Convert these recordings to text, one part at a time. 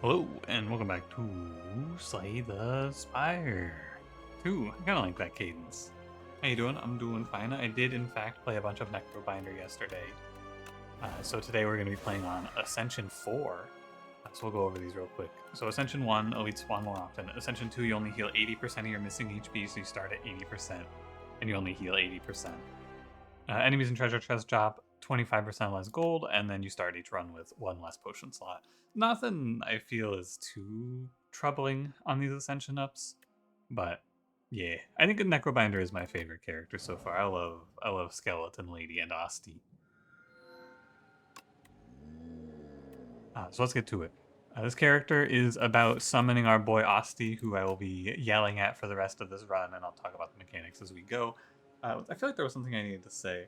Hello, and welcome back to Slay the Spire 2. I kind of like that cadence. How you doing? I'm doing fine. I did, in fact, play a bunch of Necrobinder yesterday. So today we're going to be playing on Ascension 4. So we'll go over these real quick. So Ascension 1, elites spawn more often. Ascension 2, you only heal 80% of your missing HP, so you start at 80%, and you only heal 80%. Enemies in treasure chest drop 25% less gold, and then you start each run with one less potion slot. Nothing I feel is too troubling on these ascension ups, but yeah, I think Necrobinder is my favorite character so far. I love Skeleton Lady and Asti. So let's get to it. This character is about summoning our boy Asti, who I will be yelling at for the rest of this run, and I'll talk about the mechanics as we go. I feel like there was something I needed to say.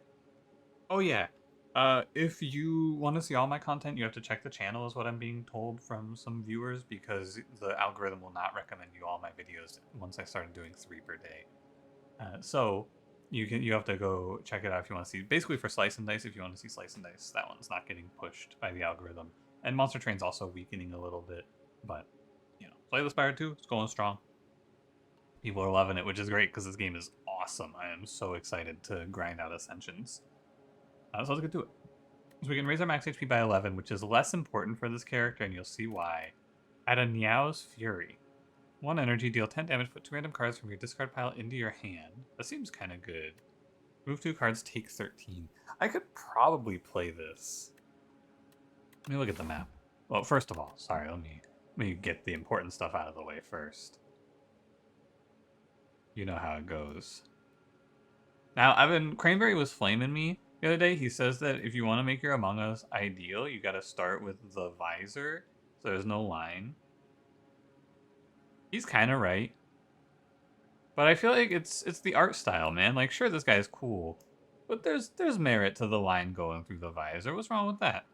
Oh yeah. If you want to see all my content, you have to check the channel, is what I'm being told from some viewers, because the algorithm will not recommend you all my videos once I started doing 3 per day. So you have to go check it out if you want to see. Basically, for Slice and Dice, if you want to see Slice and Dice, that one's not getting pushed by the algorithm. And Monster Train's also weakening a little bit, but Slay the Spire 2, it's going strong. People are loving it, which is great because this game is awesome. I am so excited to grind out Ascensions. So let's get to it. So we can raise our max HP by 11, which is less important for this character, and you'll see why. Add a Niao's Fury. 1 energy, deal 10 damage, put 2 random cards from your discard pile into your hand. That seems kind of good. Move 2 cards, take 13. I could probably play this. Let me look at the map. Well, first of all, sorry, let me get the important stuff out of the way first. You know how it goes. Now, Cranberry was flaming me the other day. He says that if you want to make your Among Us ideal, you got to start with the visor, so there's no line. He's kind of right, but I feel like it's the art style, man. Like, sure, this guy's cool, but there's merit to the line going through the visor. What's wrong with that?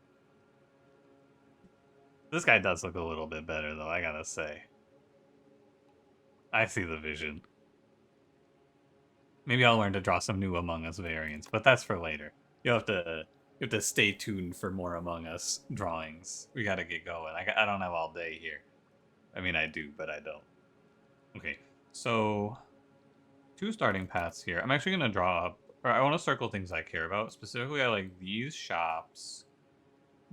This guy does look a little bit better, though, I gotta say. I see the vision. Maybe I'll learn to draw some new Among Us variants, but that's for later. You have to stay tuned for more Among Us drawings. We gotta get going. I don't have all day here. I mean, I do, but I don't. Okay, so 2 starting paths here. I'm actually gonna draw up, or I want to circle things I care about. Specifically, I like these shops,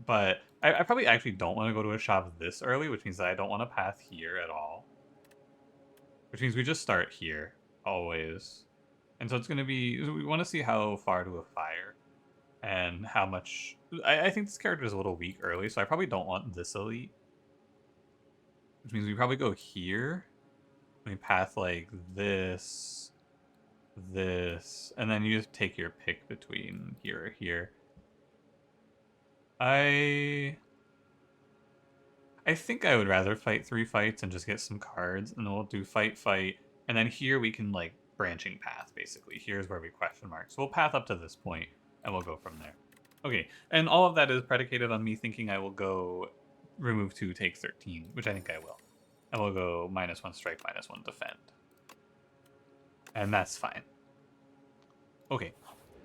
but I probably actually don't want to go to a shop this early, which means that I don't want a path here at all. Which means we just start here, always. And so it's going to be, we want to see how far to a fire and how much. I think this character is a little weak early, so I probably don't want this elite. Which means we probably go here. We path like this, and then you just take your pick between here or here. I think I would rather fight 3 fights and just get some cards, and then we'll do fight, and then here we can like branching path, basically. Here's where we question mark. So we'll path up to this point, and we'll go from there. Okay, and all of that is predicated on me thinking I will go remove 2, take 13, which I think I will. And we'll go -1 strike, -1 defend. And that's fine. Okay,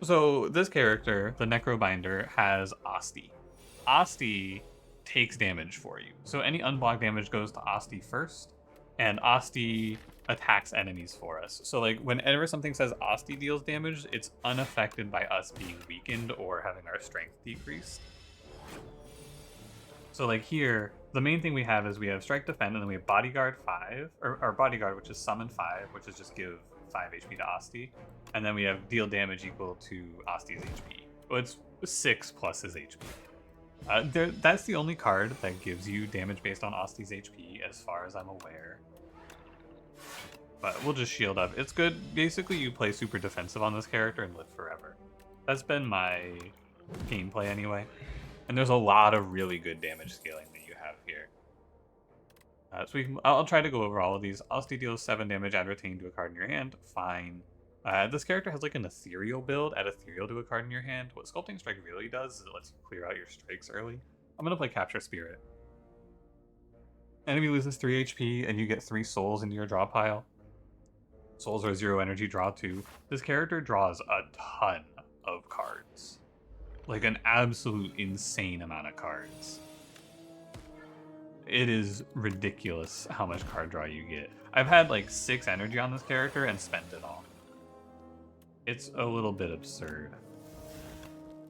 so this character, the Necrobinder, has Asti. Asti takes damage for you. So any unblocked damage goes to Asti first, and Asti attacks enemies for us. So like whenever something says Asti deals damage, it's unaffected by us being weakened or having our strength decreased. So like here, the main thing we have is we have Strike Defend, and then we have Bodyguard 5, or Bodyguard, which is Summon 5, which is just give 5 HP to Asti. And then we have Deal Damage equal to Asti's HP. Well, it's 6 plus his HP. That's the only card that gives you damage based on Asti's HP, as far as I'm aware. But we'll just shield up. It's good. Basically, you play super defensive on this character and live forever. That's been my gameplay anyway. And there's a lot of really good damage scaling that you have here. I'll try to go over all of these. Asti deals 7 damage, add retain to a card in your hand. Fine. This character has like an ethereal build. Add ethereal to a card in your hand. What Sculpting Strike really does is it lets you clear out your strikes early. I'm going to play Capture Spirit. Enemy loses 3 HP and you get 3 souls into your draw pile. Souls are 0 energy, draw 2. This character draws a ton of cards. Like an absolute insane amount of cards. It is ridiculous how much card draw you get. I've had like 6 energy on this character and spent it all. It's a little bit absurd.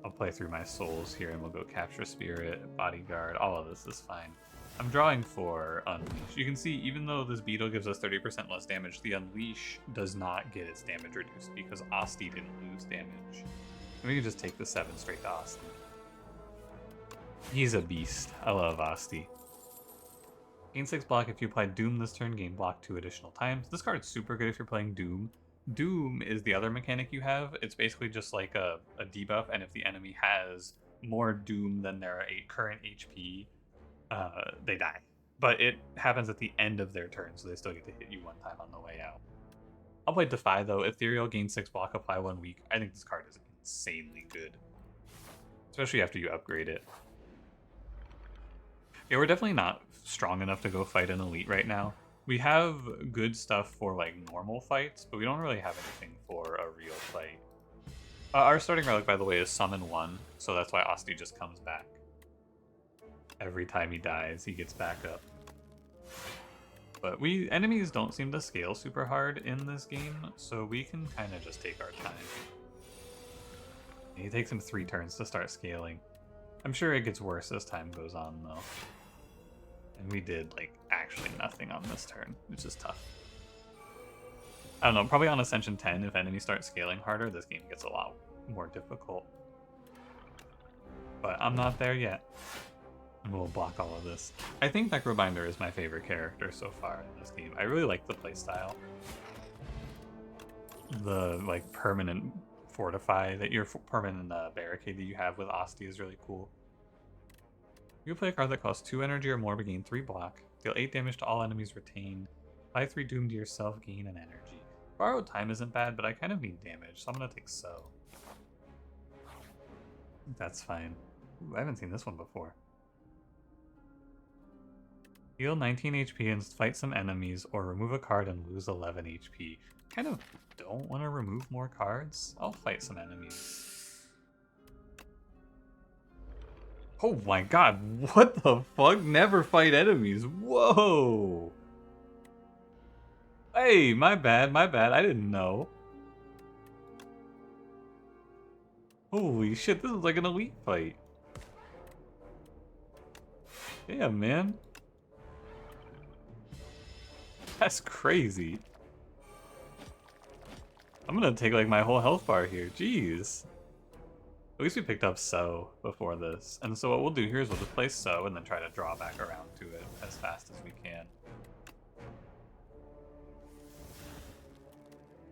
I'll play through my souls here and we'll go Capture Spirit, Bodyguard, all of this is fine. I'm drawing for Unleash. You can see, even though this beetle gives us 30% less damage, the Unleash does not get its damage reduced because Asti didn't lose damage. And we can just take the 7 straight to Asti. He's a beast. I love Asti. Gain 6 block if you apply Doom this turn, gain block 2 additional times. This card's super good if you're playing Doom. Doom is the other mechanic you have. It's basically just like a debuff, and if the enemy has more Doom than their current HP, they die. But it happens at the end of their turn, so they still get to hit you one time on the way out. I'll play Defy though. Ethereal, gain 6 block, apply 1 weak. I think this card is insanely good, especially after you upgrade it. Yeah, we're definitely not strong enough to go fight an elite right now. We have good stuff for like normal fights, but we don't really have anything for a real fight. Our starting relic, by the way, is Summon 1, so that's why Asti just comes back. Every time he dies, he gets back up. But enemies don't seem to scale super hard in this game, so we can kind of just take our time. It takes him 3 turns to start scaling. I'm sure it gets worse as time goes on, though. And we did, like, actually nothing on this turn, which is tough. I don't know, probably on Ascension 10, if enemies start scaling harder, this game gets a lot more difficult. But I'm not there yet. And we'll block all of this. I think Necrobinder is my favorite character so far in this game. I really like the playstyle. The, like, permanent fortify, permanent barricade that you have with Asti is really cool. You play a card that costs 2 energy or more but gain 3 block. Deal 8 damage to all enemies retained. Apply 3 doom to yourself, gain an energy. Borrowed time isn't bad, but I kind of need damage, so I'm gonna take So. That's fine. Ooh, I haven't seen this one before. Heal 19 HP and fight some enemies, or remove a card and lose 11 HP. Kind of don't want to remove more cards. I'll fight some enemies. Oh my god, what the fuck? Never fight enemies. Whoa! Hey, my bad, I didn't know. Holy shit, this is like an elite fight. Damn, man. That's crazy. I'm gonna take like my whole health bar here. Jeez. At least we picked up So before this. And so what we'll do here is we'll just play So and then try to draw back around to it as fast as we can.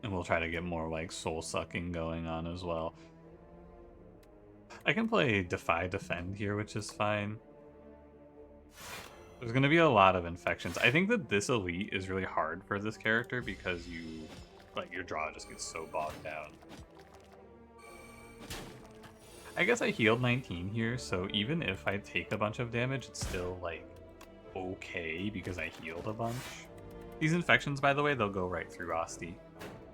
And we'll try to get more like soul sucking going on as well. I can play Defy Defend here, which is fine. There's going to be a lot of infections. I think that this elite is really hard for this character because your draw just gets so bogged down. I guess I healed 19 here, so even if I take a bunch of damage, it's still like okay because I healed a bunch. These infections, by the way, they'll go right through Asti.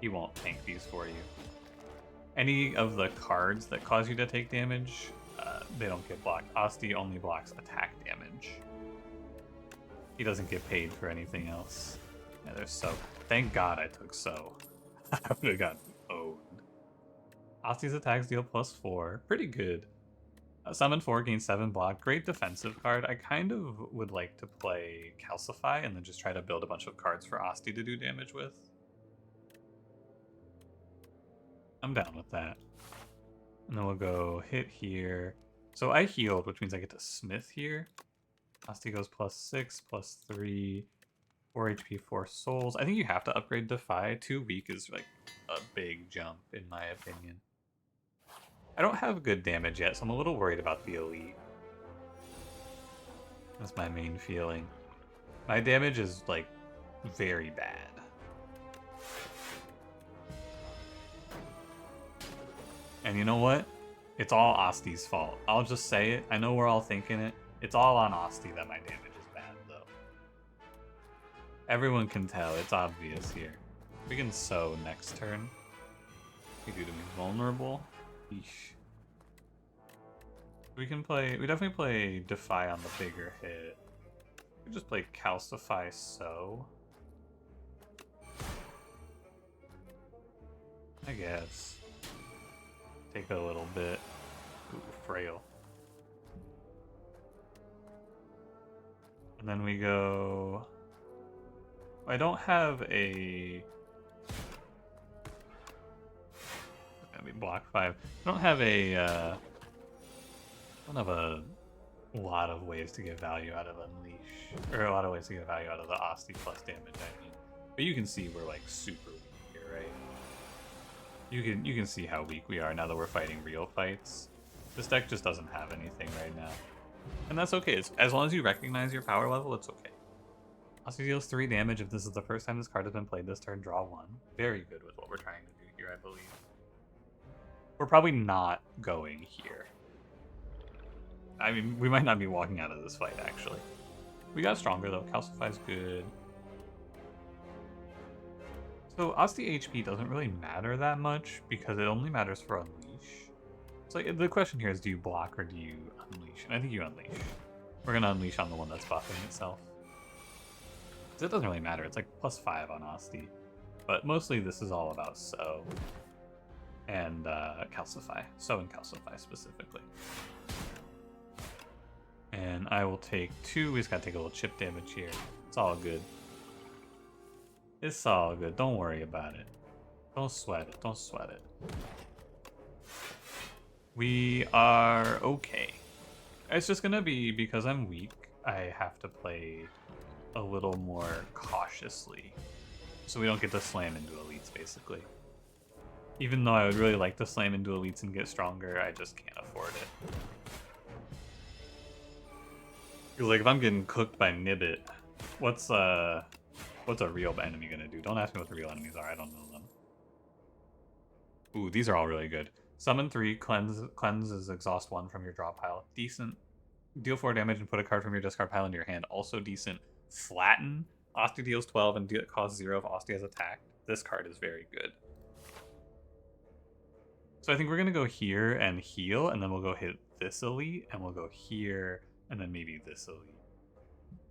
He won't tank these for you. Any of the cards that cause you to take damage, they don't get blocked. Asti only blocks attack damage. He doesn't get paid for anything else. Yeah, there's So. Thank God I took So. I would have gotten owned. Asti's attacks deal +4. Pretty good. Summon 4, gain 7 block. Great defensive card. I kind of would like to play Calcify and then just try to build a bunch of cards for Asti to do damage with. I'm down with that. And then we'll go hit here. So I healed, which means I get to Smith here. Asti goes +6, +3, 4 HP, 4 souls. I think you have to upgrade Defy. 2 weak is like a big jump, in my opinion. I don't have good damage yet, so I'm a little worried about the elite. That's my main feeling. My damage is like very bad. And you know what? It's all Asti's fault. I'll just say it. I know we're all thinking it. It's all on Asti that my damage is bad, though. Everyone can tell. It's obvious here. We can So next turn. We do to me vulnerable. Eesh. We definitely play Defy on the bigger hit. We could just play Calcify So. I guess. Take a little bit. Ooh, Frail. And then we go... I don't have a... That'd be block 5. I don't have a... I don't have a lot of ways to get value out of Unleash. Or a lot of ways to get value out of the Asti plus damage, I mean. But you can see we're like super weak here, right? You can see how weak we are now that we're fighting real fights. This deck just doesn't have anything right now. And that's okay. As long as you recognize your power level, it's okay. Asti deals 3 damage if this is the first time this card has been played this turn, draw 1. Very good with what we're trying to do here, I believe. We're probably not going here. I mean, we might not be walking out of this fight, actually. We got stronger, though. Calcify's good. So, Asti HP doesn't really matter that much, because it only matters for Unleash. So, the question here is, do you block or do you Unleash? And I think you Unleash. We're going to Unleash on the one that's buffing itself. So it doesn't really matter. It's like +5 on Asti. But mostly this is all about So and Calcify. So and Calcify specifically. And I will take 2. We just gotta take a little chip damage here. It's all good. It's all good. Don't worry about it. Don't sweat it. Don't sweat it. We are okay. It's just gonna be, because I'm weak, I have to play a little more cautiously. So we don't get to slam into elites, basically. Even though I would really like to slam into elites and get stronger, I just can't afford it. Because like, if I'm getting cooked by Nibbit, what's a real enemy gonna do? Don't ask me what the real enemies are, I don't know them. Ooh, these are all really good. Summon 3, cleanses exhaust 1 from your draw pile. Decent. Deal 4 damage and put a card from your discard pile into your hand. Also decent. Flatten. Asti deals 12 and costs 0 if Asti has attacked. This card is very good. So I think we're going to go here and heal, and then we'll go hit this elite, and we'll go here, and then maybe this elite.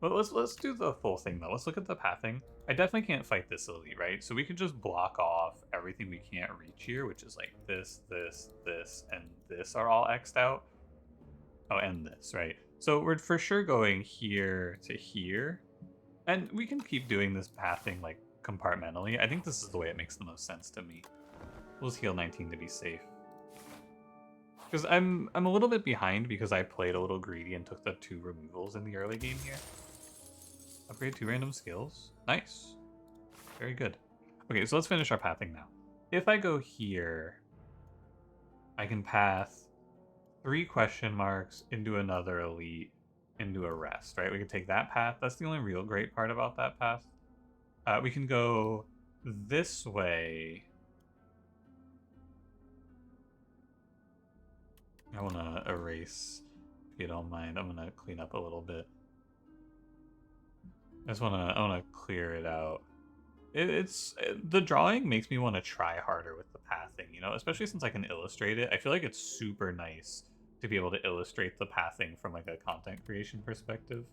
But let's do the full thing, though. Let's look at the pathing. I definitely can't fight this elite, right? So we can just block off everything we can't reach here, which is like this, this, this, and this are all X'd out. Oh, and this, right? So we're for sure going here to here. And we can keep doing this pathing like compartmentally. I think this is the way it makes the most sense to me. We'll just heal 19 to be safe. Because I'm a little bit behind because I played a little greedy and took the 2 removals in the early game here. Upgrade 2 random skills. Nice. Very good. Okay, so let's finish our pathing now. If I go here, I can path 3 question marks into another elite, into a rest, right? We can take that path. That's the only real great part about that path. We can go this way. I want to erase, if you don't mind. I'm going to clean up a little bit. I want to clear it out. The drawing makes me want to try harder with the pathing, you know, especially since I can illustrate it. I feel like it's super nice to be able to illustrate the pathing from like a content creation perspective.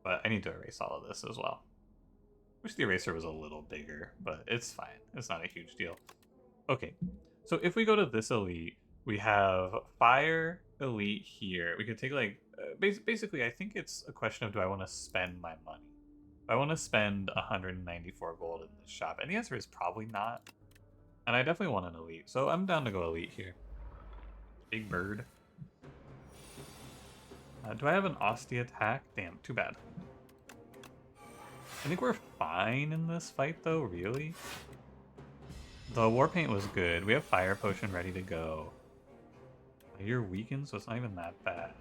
But I need to erase all of this as well. Wish the eraser was a little bigger, but it's fine. It's not a huge deal. Okay, so if we go to this elite, we have Fire Elite here. We could take like, basically I think it's a question of, do I want to spend my money? I want to spend 194 gold in this shop, and the answer is probably not. And I definitely want an elite, so I'm down to go elite here. Big bird. Do I have an Asti attack? Damn, too bad. I think we're fine in this fight though, really. The war paint was good. We have fire potion ready to go. You're weakened, so it's not even that bad.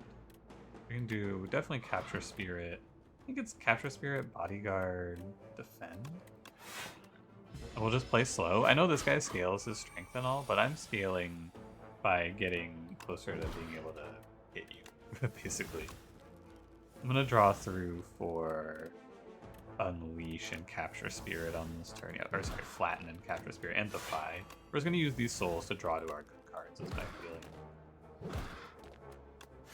We can do definitely capture spirit. I think it's capture spirit, bodyguard, defend. And we'll just play slow. I know this guy scales his strength and all, but I'm scaling by getting closer to being able to hit you, basically. I'm gonna draw through for Unleash and Capture Spirit on this turn. Yeah, or sorry, Flatten and Capture Spirit and Defy. We're just gonna use these souls to draw to our good cards, is my feeling.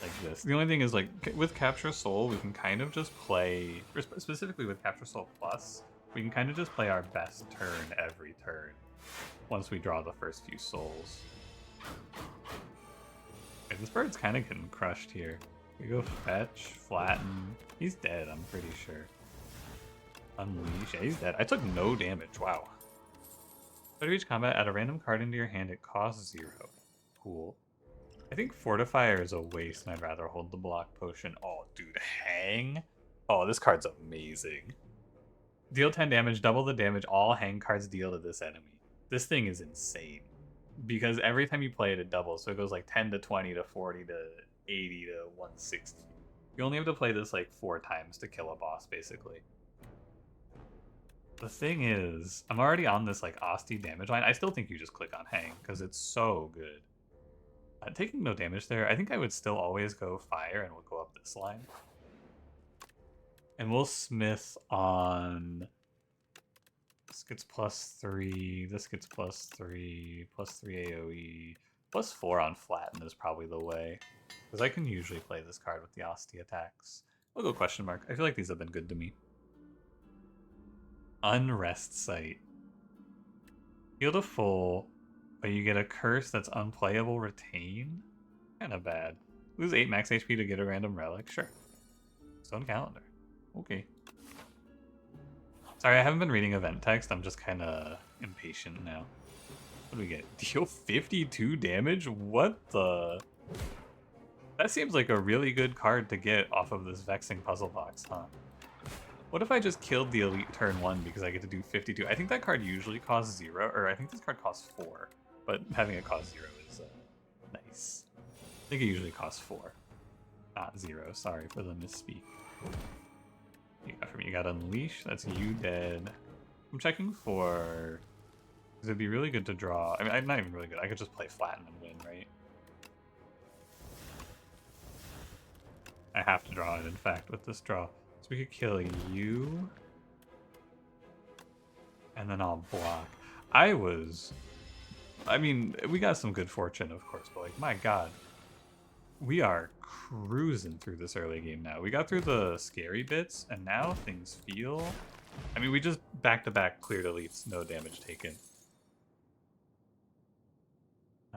like this. The only thing is, like, with Capture Soul, we can kind of just play, or specifically with Capture Soul Plus, we can kind of just play our best turn every turn once we draw the first few souls. Okay, this bird's kind of getting crushed here. We go fetch, flatten. He's dead, I'm pretty sure. Unleash. Yeah, he's dead. I took no damage. Wow. Start of each combat, add a random card into your hand. It costs 0. Cool. I think Fortifier is a waste, and I'd rather hold the block potion. Oh, dude, Hang? Oh, this card's amazing. Deal 10 damage, double the damage all Hang cards deal to this enemy. This thing is insane. Because every time you play it, it doubles. So it goes like 10 to 20 to 40 to 80 to 160. You only have to play this like 4 times to kill a boss, basically. The thing is, I'm already on this like Asti damage line. I still think you just click on Hang, because it's so good. Taking no damage there, I think I would still always go Fire, and we'll go up this line. And we'll Smith on... This gets +3, this gets +3, +3 AoE, +4 on Flatten is probably the way. Because I can usually play this card with the Asti attacks. We'll go question mark. I feel like these have been good to me. Unrest Sight. Heal to full, but you get a curse that's unplayable retain? Kinda bad. Lose 8 max HP to get a random relic? Sure. Stone Calendar. Okay. Sorry, I haven't been reading event text. I'm just kinda impatient now. What do we get? Deal 52 damage? What the... That seems like a really good card to get off of this Vexing Puzzle Box, huh? What if I just killed the Elite turn 1 because I get to do 52? I think that card usually costs 0, or I think this card costs 4. But having it cost 0 is nice. I think it usually costs 4. Not 0, sorry for the misspeak. You got from me, you got Unleash, that's you dead. I'm checking for... Because it'd be really good to draw... I mean, I'm not even really good, I could just play Flatten and win, right? I have to draw it, in fact, with this draw. So we could kill you. And then I'll block. I mean, we got some good fortune, of course, but like, my god. We are cruising through this early game now. We got through the scary bits, and now things feel... I mean, we just back-to-back cleared elites, no damage taken.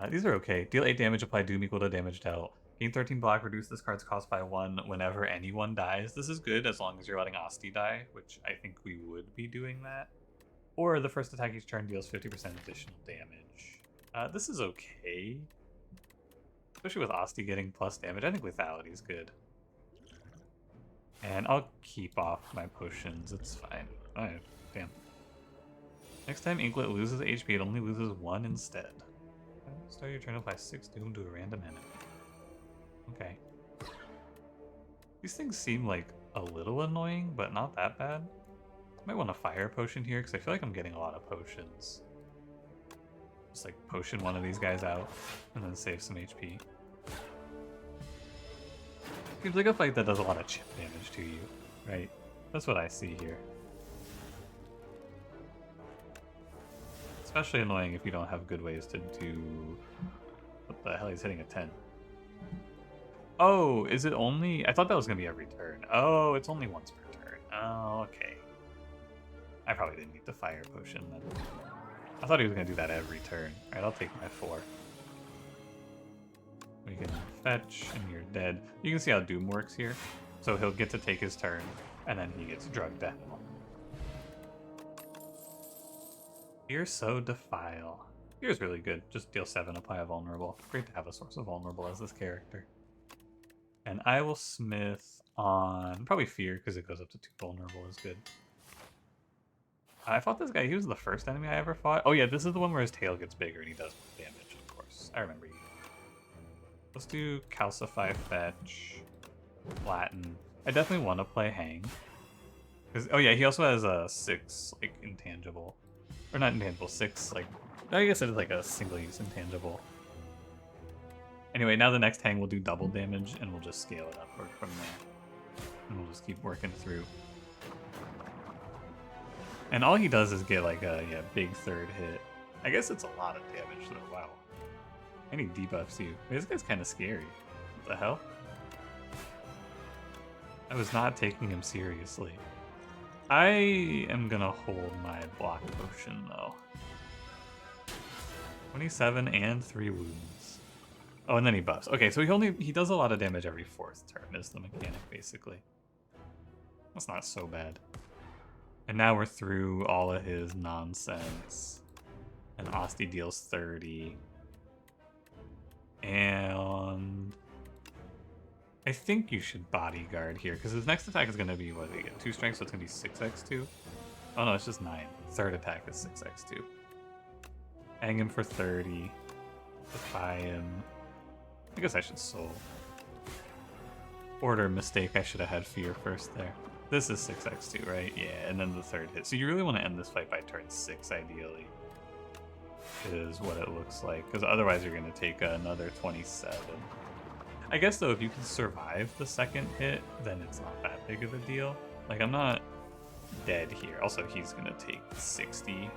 These are okay. Deal 8 damage, apply doom equal to damage dealt. Gain 13 block, reduce this card's cost by 1 whenever anyone dies. This is good as long as you're letting Asti die, which I think we would be doing that. Or the first attack each turn deals 50% additional damage. This is okay. Especially with Asti getting plus damage. I think lethality is good. And I'll keep off my potions. It's fine. Alright, damn. Next time Inklet loses HP, it only loses 1 instead. Start your turn to apply 6 doom to a random enemy. Okay. These things seem like a little annoying, but not that bad. I might want a fire potion here, because I feel like I'm getting a lot of potions. Just like potion one of these guys out, and then save some HP. Seems like a fight that does a lot of chip damage to you, right? That's what I see here. Especially annoying if you don't have good ways to do... What the hell, he's hitting a 10. Oh, is it only... I thought that was going to be every turn. Oh, it's only once per turn. Oh, okay. I probably didn't need the fire potion then. I thought he was going to do that every turn. Alright, I'll take my 4. We can fetch, and you're dead. You can see how Doom works here. So he'll get to take his turn, and then he gets drugged to hell. Fear So Defile. Fear's really good. Just deal 7, apply a vulnerable. Great to have a source of vulnerable as this character. And I will smith on probably Fear, because it goes up to 2 vulnerable is good. I fought this guy. He was the first enemy I ever fought. Oh yeah, this is the one where his tail gets bigger and he does damage, of course. I remember you. Let's do Calcify, Fetch, Flatten. I definitely want to play Hang. Oh yeah, he also has a 6, like, intangible. Or not intangible, 6, like... I guess it's like a single-use intangible. Anyway, now the next Hang will do double damage, and we'll just scale it upward from there. And we'll just keep working through. And all he does is get like a big 3rd hit. I guess it's a lot of damage though, wow. And he debuffs you. This guy's kind of scary. What the hell? I was not taking him seriously. I am gonna hold my block potion though. 27 and 3 wounds. Oh, and then he buffs. Okay, so he does a lot of damage every 4th turn is the mechanic, basically. That's not so bad. And now we're through all of his nonsense. And Asti deals 30. And I think you should bodyguard here, because his next attack is going to be, what, they get 2 strength, so it's going to be 6x2? Oh no, it's just 9. Third attack is 6x2. Hang him for 30. Defy him. I guess I should soul. Order mistake, I should have had fear first there. This is 6x2, right? Yeah, and then the 3rd hit. So you really want to end this fight by turn 6, ideally. Is what it looks like, because otherwise you're going to take another 27. I guess, though, if you can survive the 2nd hit, then it's not that big of a deal. Like, I'm not dead here. Also, he's going to take 60.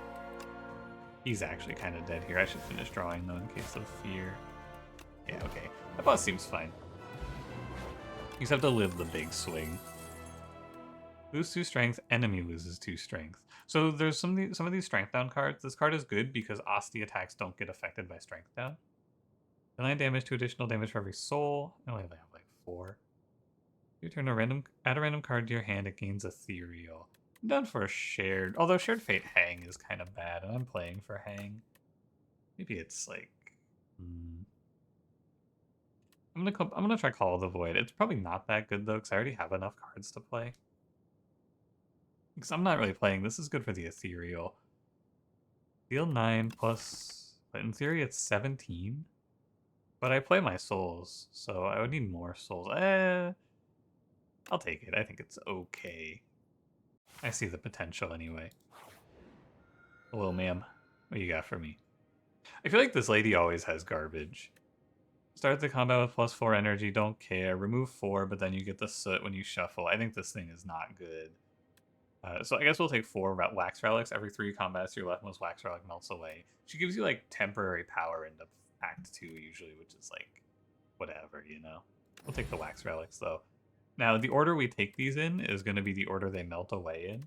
He's actually kind of dead here. I should finish drawing, though, in case of fear. Yeah, okay. That boss seems fine. You just have to live the big swing. Lose 2 strength, enemy loses 2 strength. So there's some of these strength down cards. This card is good because Asti attacks don't get affected by strength down. Denying damage to additional damage for every soul. I only have like 4. You turn add a random card to your hand, it gains ethereal. I'm done for a shared, although shared fate hang is kind of bad, and I'm playing for hang. Maybe it's like I'm gonna try Call of the Void. It's probably not that good though, because I already have enough cards to play. Because I'm not really playing. This is good for the ethereal. Deal 9 plus, but in theory it's 17. But I play my souls, so I would need more souls. I'll take it. I think it's okay. I see the potential anyway. Hello, ma'am. What you got for me? I feel like this lady always has garbage. Start the combat with +4 energy, don't care. Remove 4, but then you get the soot when you shuffle. I think this thing is not good. So I guess we'll take 4 wax relics. Every 3 combats, your leftmost wax relic melts away. She gives you like temporary power into Act 2 usually, which is like whatever, you know. We'll take the wax relics though. Now the order we take these in is going to be the order they melt away in.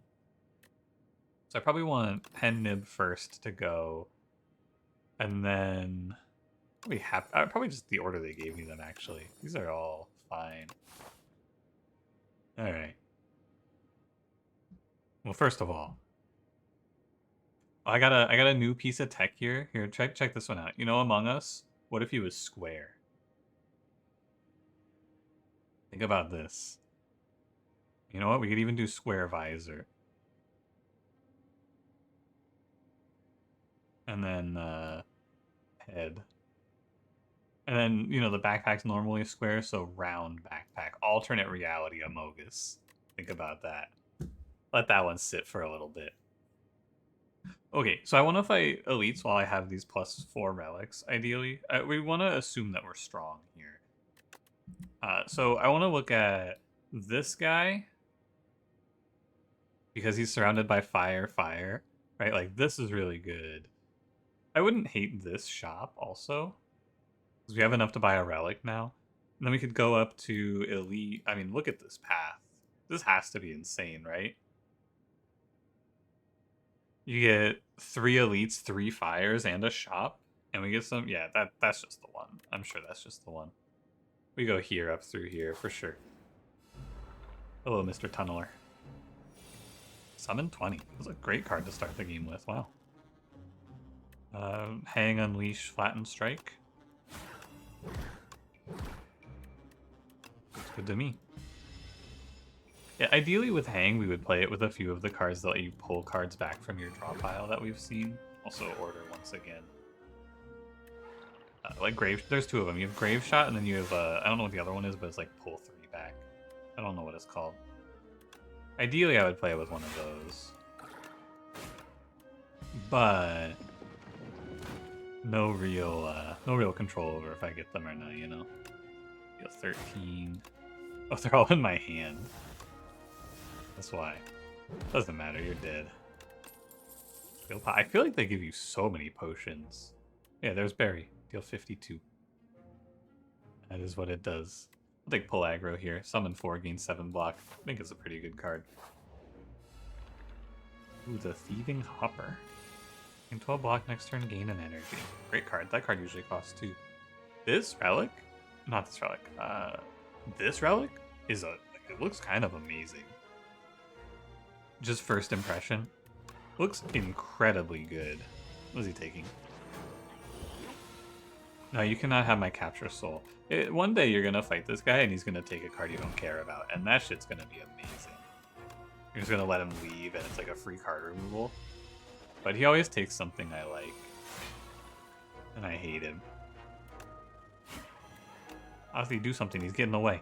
So I probably want Pen Nib first to go, and then probably just the order they gave me them actually. These are all fine. All right. Well, first of all, I got a new piece of tech here. Here, check this one out. You know, Among Us, what if he was square? Think about this. You know what? We could even do square visor. And then head. And then, you know, the backpack's normally square, so round backpack. Alternate reality Amogus. Think about that. Let that one sit for a little bit. Okay, so I want to fight elites while I have these +4 relics, ideally. We want to assume that we're strong here. So I want to look at this guy, because he's surrounded by fire, right? Like, this is really good. I wouldn't hate this shop, also, because we have enough to buy a relic now. And then we could go up to elite. I mean, look at this path. This has to be insane, right? You get 3 elites, 3 fires, and a shop. And we get some... Yeah, that's just the one. I'm sure that's just the one. We go here, up through here, for sure. Hello, Mr. Tunneler. Summon 20. That's a great card to start the game with. Wow. Hang, Unleash, Flatten, Strike. Looks good to me. Yeah, ideally with Hang, we would play it with a few of the cards that let you pull cards back from your draw pile that we've seen. Also Order once again. Like Grave, there's 2 of them. You have Grave Shot, and then you have, I don't know what the other one is, but it's like pull 3 back. I don't know what it's called. Ideally, I would play it with one of those. But no real control over if I get them or not, you know? Deal 13. Oh, they're all in my hand. That's why. Doesn't matter, you're dead. I feel like they give you so many potions. Yeah, there's Barry. Deal 52. That is what it does. I'll take pull aggro here. Summon 4, gain 7 block. I think it's a pretty good card. Ooh, the Thieving Hopper. Gain 12 block next turn, gain an energy. Great card. That card usually costs 2. This relic? Not this relic. This relic is it looks kind of amazing. Just first impression. Looks incredibly good. What is he taking? No, you cannot have my Capture Soul. One day you're gonna fight this guy and he's gonna take a card you don't care about, and that shit's gonna be amazing. You're just gonna let him leave and it's like a free card removal. But he always takes something I like. And I hate him. Asti, do something. He's getting away.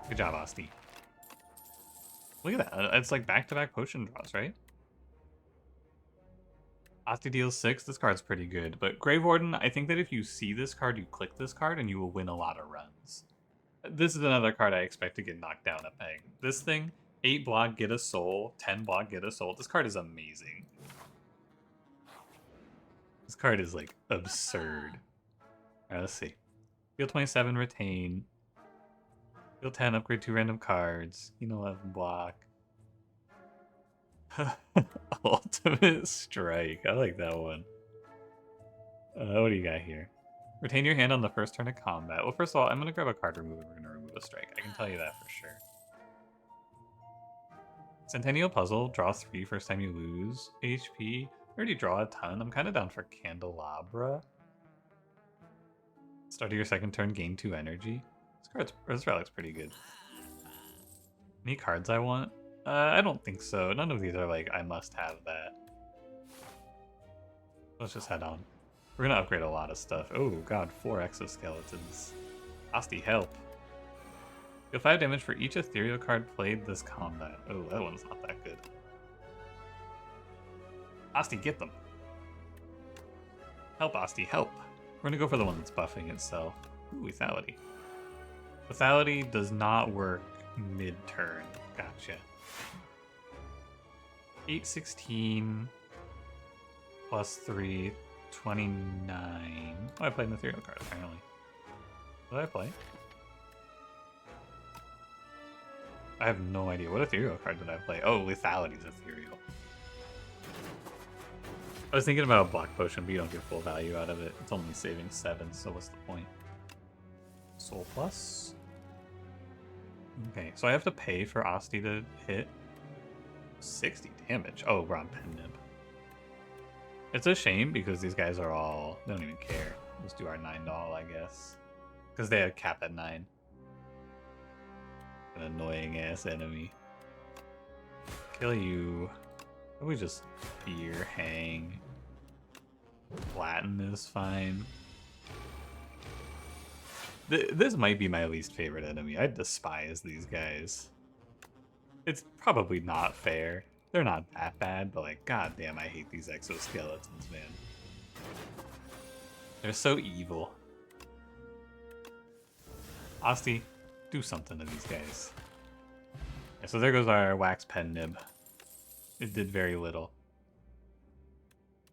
Good job, Asti. Look at that. It's like back-to-back potion draws, right? Asti deals 6. This card's pretty good. But Grave Warden, I think that if you see this card, you click this card and you will win a lot of runs. This is another card I expect to get knocked down a peg. This thing, 8 block, get a soul. 10 block, get a soul. This card is amazing. This card is, like, absurd. Alright, let's see. Field 27, retain. Field 10, upgrade 2 random cards. Gain 11 block. Ultimate Strike. I like that one. What do you got here? Retain your hand on the first turn of combat. Well, first of all, I'm going to grab a card remover. We're going to remove a strike. I can tell you that for sure. Centennial Puzzle. Draw 3 first time you lose HP. I already draw a ton. I'm kind of down for Candelabra. Start of your second turn, gain 2 energy. This relic's pretty good. Any cards I want? I don't think so. None of these are like, I must have that. Let's just head on. We're gonna upgrade a lot of stuff. Oh god, 4 exoskeletons. Asti, help. Deal 5 damage for each ethereal card played this combat. Oh, that one's not that good. Asti, get them. Help, Asti, help. We're gonna go for the one that's buffing itself. Ooh, lethality. Lethality does not work mid-turn. Gotcha. 816 plus 3, 29. Oh, I played an ethereal card, apparently. What did I play? I have no idea. What ethereal card did I play? Oh, lethality's ethereal. I was thinking about a block potion, but you don't get full value out of it. It's only saving 7, so what's the point? Soul plus. Okay, so I have to pay for Asti to hit 60 damage. Oh, we're on Pen Nib. It's a shame because these guys are all... They don't even care. Let's do our $9, I guess. Because they have cap at 9. An annoying ass enemy. Kill you. We just fear hang. Flatten is fine. This might be my least favorite enemy. I despise these guys. It's probably not fair. They're not that bad, but like, goddamn, I hate these exoskeletons, man. They're so evil. Asti, do something to these guys. Yeah, so there goes our wax pen nib. It did very little.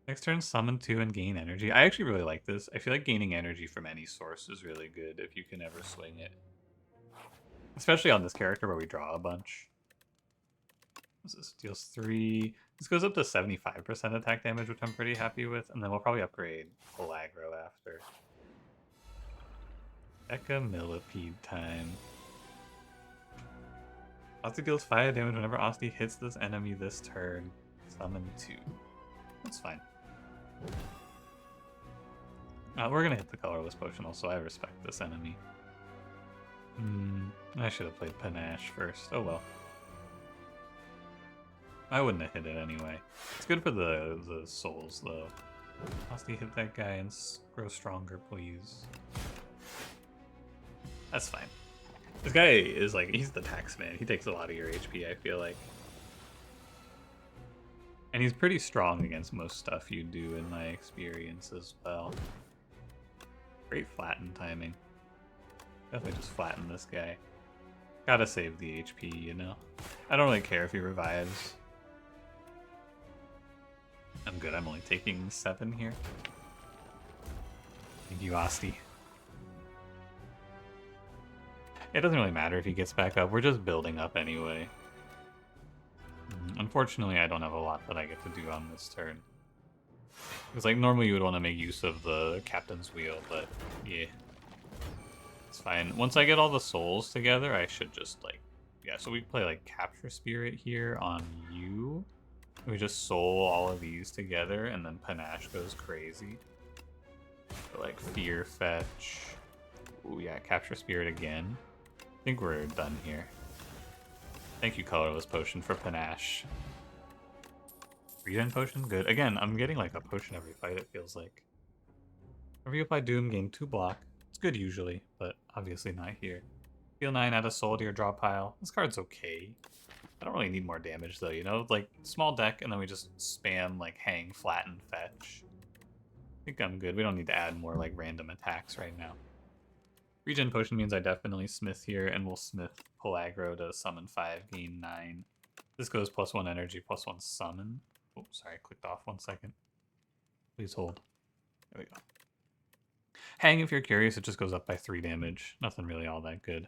Next turn, summon 2 and gain energy. I actually really like this. I feel like gaining energy from any source is really good if you can ever swing it. Especially on this character where we draw a bunch. This deals 3. This goes up to 75% attack damage, which I'm pretty happy with. And then we'll probably upgrade full aggro after. Eka Millipede time. Asti deals 5 damage whenever Asti hits this enemy this turn. Summon 2. That's fine. We're gonna hit the colorless potion also. I respect this enemy. I should have played Panache first. Oh well. I wouldn't have hit it anyway. It's good for the souls though. Asti, hit that guy and grow stronger, please. That's fine. This guy is like, he's the tax man. He takes a lot of your HP, I feel like. And he's pretty strong against most stuff you do in my experience as well. Great flatten timing. Definitely just flatten this guy. Gotta save the HP, you know? I don't really care if he revives. I'm good, I'm only taking 7 here. Thank you, Asti. It doesn't really matter if he gets back up. We're just building up anyway. Unfortunately, I don't have a lot that I get to do on this turn. Because, like, normally you would want to make use of the Captain's Wheel, but yeah. It's fine. Once I get all the souls together, I should just, like... Yeah, so we play, like, Capture Spirit here on you. We just soul all of these together, and then Panache goes crazy. So, like, Fear Fetch. Ooh, yeah, Capture Spirit again. I think we're done here. Thank you, Colorless Potion, for Panache. Regen Potion? Good. Again, I'm getting like a potion every fight, it feels like. Whenever you apply Doom, gain 2 block. It's good usually, but obviously not here. Deal 9, add a soul to your draw pile. This card's okay. I don't really need more damage though, you know? Like, small deck, and then we just spam like Hang, Flatten, Fetch. I think I'm good. We don't need to add more like random attacks right now. Regen Potion means I definitely Smith here, and we'll Smith pull aggro to summon 5, gain 9. This goes +1 energy, +1 summon. Oh, sorry, I clicked off 1 second. Please hold. There we go. Hang, if you're curious, it just goes up by 3 damage. Nothing really all that good.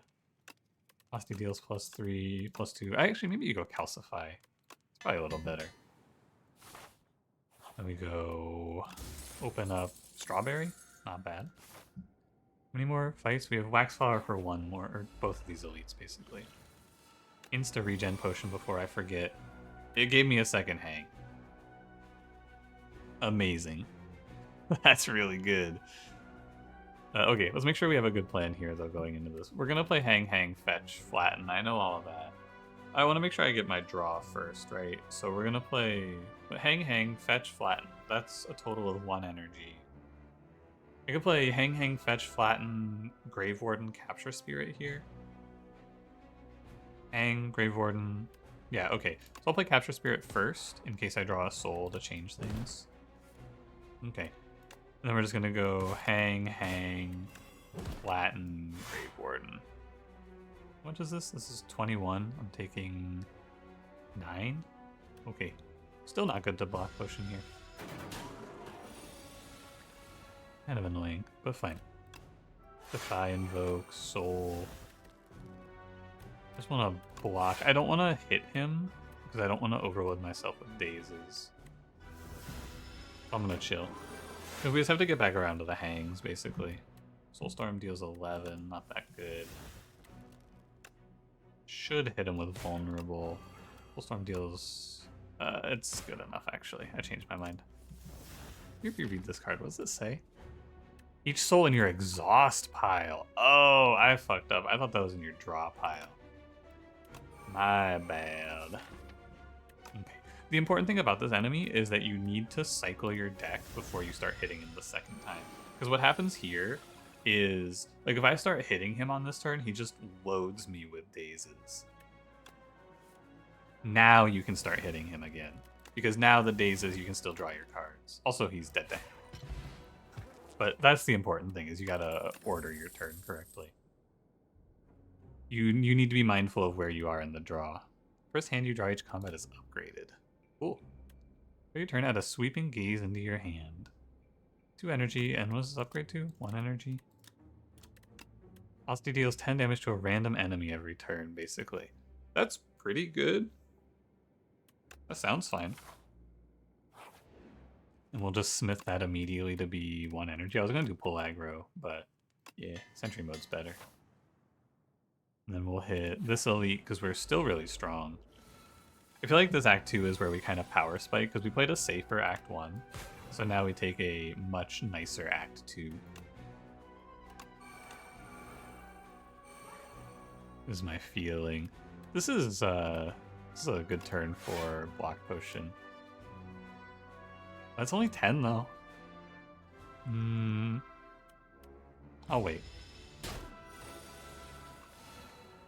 Asti deals +3, +2. Actually, maybe you go Calcify. It's probably a little better. Then we go open up Strawberry. Not bad. How many more fights? We have Waxflower for 1 more, or both of these elites, basically. Insta regen potion before I forget. It gave me a second hang. Amazing. That's really good. Okay, let's make sure we have a good plan here, though, going into this. We're going to play Hang, Hang, Fetch, Flatten. I know all of that. I want to make sure I get my draw first, right? So we're going to play Hang, Hang, Fetch, Flatten. That's a total of 1 energy. I could play Hang, Hang, Fetch, Flatten, Grave Warden, Capture Spirit here. Hang, Grave Warden. Yeah, okay. So I'll play Capture Spirit first, in case I draw a soul to change things. Okay. And then we're just going to go Hang, Hang, Flatten, Grave Warden. How much is this? This is 21. I'm taking 9. Okay. Still not good to block potion here. Kind of annoying, but fine. Defy, Invoke, Soul. Just want to block. I don't want to hit him, because I don't want to overload myself with dazes. I'm going to chill. So we just have to get back around to the hangs, basically. Soulstorm deals 11, not that good. Should hit him with Vulnerable. Soulstorm deals... it's good enough, actually. I changed my mind. If you read this card, what does it say? Each soul in your exhaust pile. Oh, I fucked up. I thought that was in your draw pile. My bad. Okay. The important thing about this enemy is that you need to cycle your deck before you start hitting him the second time. Because what happens here is, like, if I start hitting him on this turn, he just loads me with dazes. Now you can start hitting him again. Because now the dazes, you can still draw your cards. Also, he's dead to him. But that's the important thing, is you gotta order your turn correctly. You need to be mindful of where you are in the draw. First hand you draw each combat is upgraded. Cool. For your turn, add a Sweeping Gaze into your hand. 2 energy, and what does this upgrade to? 1 energy. Asti deals 10 damage to a random enemy every turn, basically. That's pretty good. That sounds fine. And we'll just smith that immediately to be 1 energy. I was going to do pull aggro, but yeah, Sentry mode's better. And then we'll hit this elite because we're still really strong. I feel like this Act 2 is where we kind of power spike because we played a safer Act 1. So now we take a much nicer Act 2. This is my feeling. This is a good turn for block potion. That's only 10 though. I'll wait.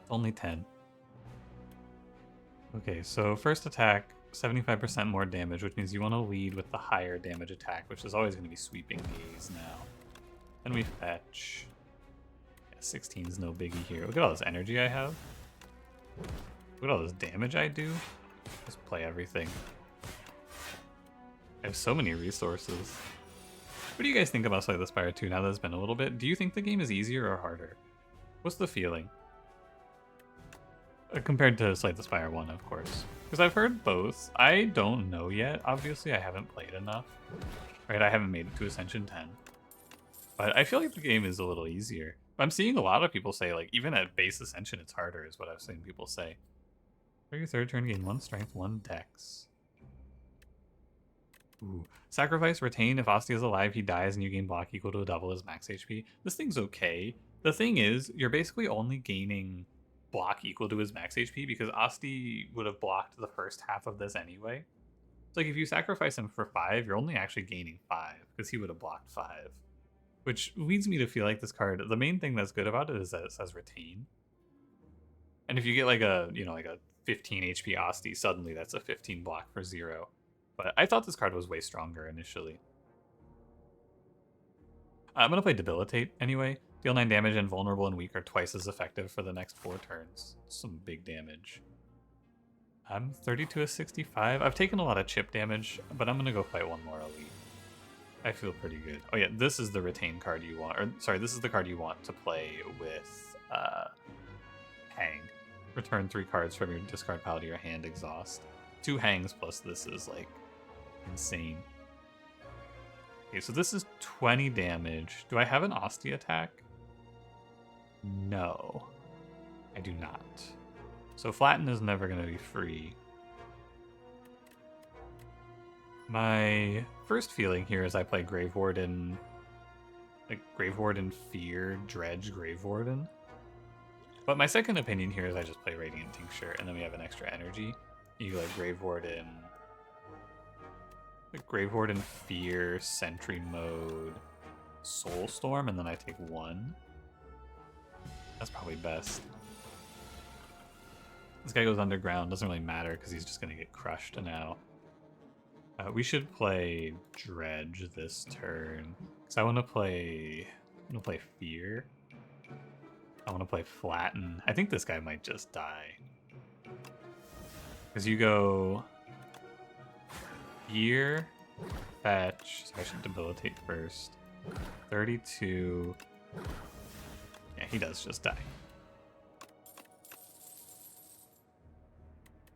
Only 10. Okay, so first attack, 75% more damage, which means you want to lead with the higher damage attack, which is always going to be Sweeping Gaze now. Then we fetch. Yeah, 16 is no biggie here. Look at all this energy I have. Look at all this damage I do. Just play everything. I have so many resources. What do you guys think about Slay the Spire 2 now that it's been a little bit? Do you think the game is easier or harder? What's the feeling? Compared to Slay the Spire 1, of course. Because I've heard both. I don't know yet. Obviously, I haven't played enough. Right, I haven't made it to Ascension 10. But I feel like the game is a little easier. I'm seeing a lot of people say, like, even at base Ascension, it's harder, is what I've seen people say. For your third turn, gain 1 strength, 1 dex. Ooh. Sacrifice, retain. If Asti is alive, he dies and you gain block equal to double his max HP. This thing's okay. The thing is, you're basically only gaining block equal to his max HP because Asti would have blocked the first half of this anyway. So like if you sacrifice him for 5, you're only actually gaining 5 because he would have blocked 5. Which leads me to feel like this card, the main thing that's good about it is that it says retain. And if you get like a, like a 15 HP Asti, suddenly that's a 15 block for 0. But I thought this card was way stronger initially. I'm going to play Debilitate anyway. Deal 9 damage and vulnerable and weak are twice as effective for the next 4 turns. Some big damage. I'm 32 to 65. I've taken a lot of chip damage, but I'm going to go fight one more elite. I feel pretty good. Oh yeah, this is the retain card you want. Or sorry, this is the card you want to play with Hang. Return 3 cards from your discard pile to your hand, exhaust. 2 hangs plus this is like insane. Okay, so this is 20 damage. Do I have an Asti attack? No, I do not. So Flatten is never going to be free. My first feeling here is I play Grave Warden, like Grave Warden Fear, Dredge, Grave Warden. But my second opinion here is I just play Radiant Tincture, and then we have an extra energy. You go like Grave Warden Fear, Sentry Mode, Soulstorm, and then I take 1. That's probably best. This guy goes underground, doesn't really matter because he's just going to get crushed now. We should play Dredge this turn. Because I want to play Fear. I want to play Flatten. I think this guy might just die. Because you go Fear, Fetch. So I should Debilitate first. 32. Yeah, he does just die.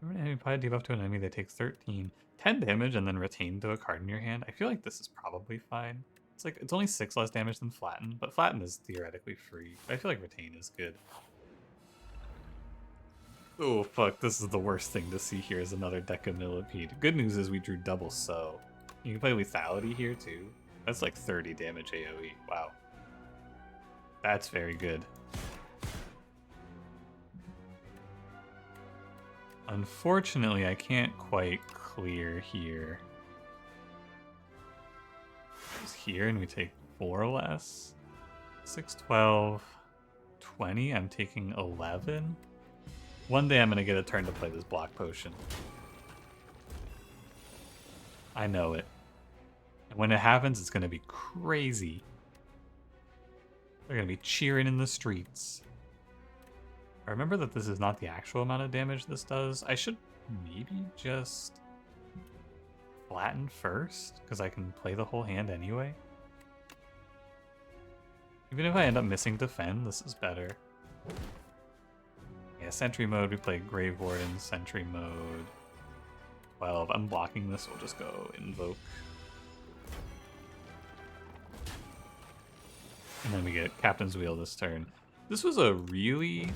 Enemy apply a debuff to an enemy that takes 10 damage and then retain to a card in your hand. I feel like this is probably fine. It's only 6 less damage than Flatten, but Flatten is theoretically free. I feel like retain is good. Oh fuck, this is the worst thing to see here is another Deca Millipede. Good news is we drew double so. You can play Lethality here too. That's like 30 damage AoE. Wow. That's very good. Unfortunately, I can't quite clear here. It's here and we take 4 less. 6, 12, 20. I'm taking 11. One day I'm going to get a turn to play this block potion. I know it. And when it happens, it's going to be crazy. They're going to be cheering in the streets. I remember that this is not the actual amount of damage this does. I should maybe just Flatten first, because I can play the whole hand anyway. Even if I end up missing Defend, this is better. Yeah, Sentry Mode, we play Grave Warden, Sentry Mode. 12, I'm blocking this, we'll just go Invoke. And then we get Captain's Wheel this turn. This was a really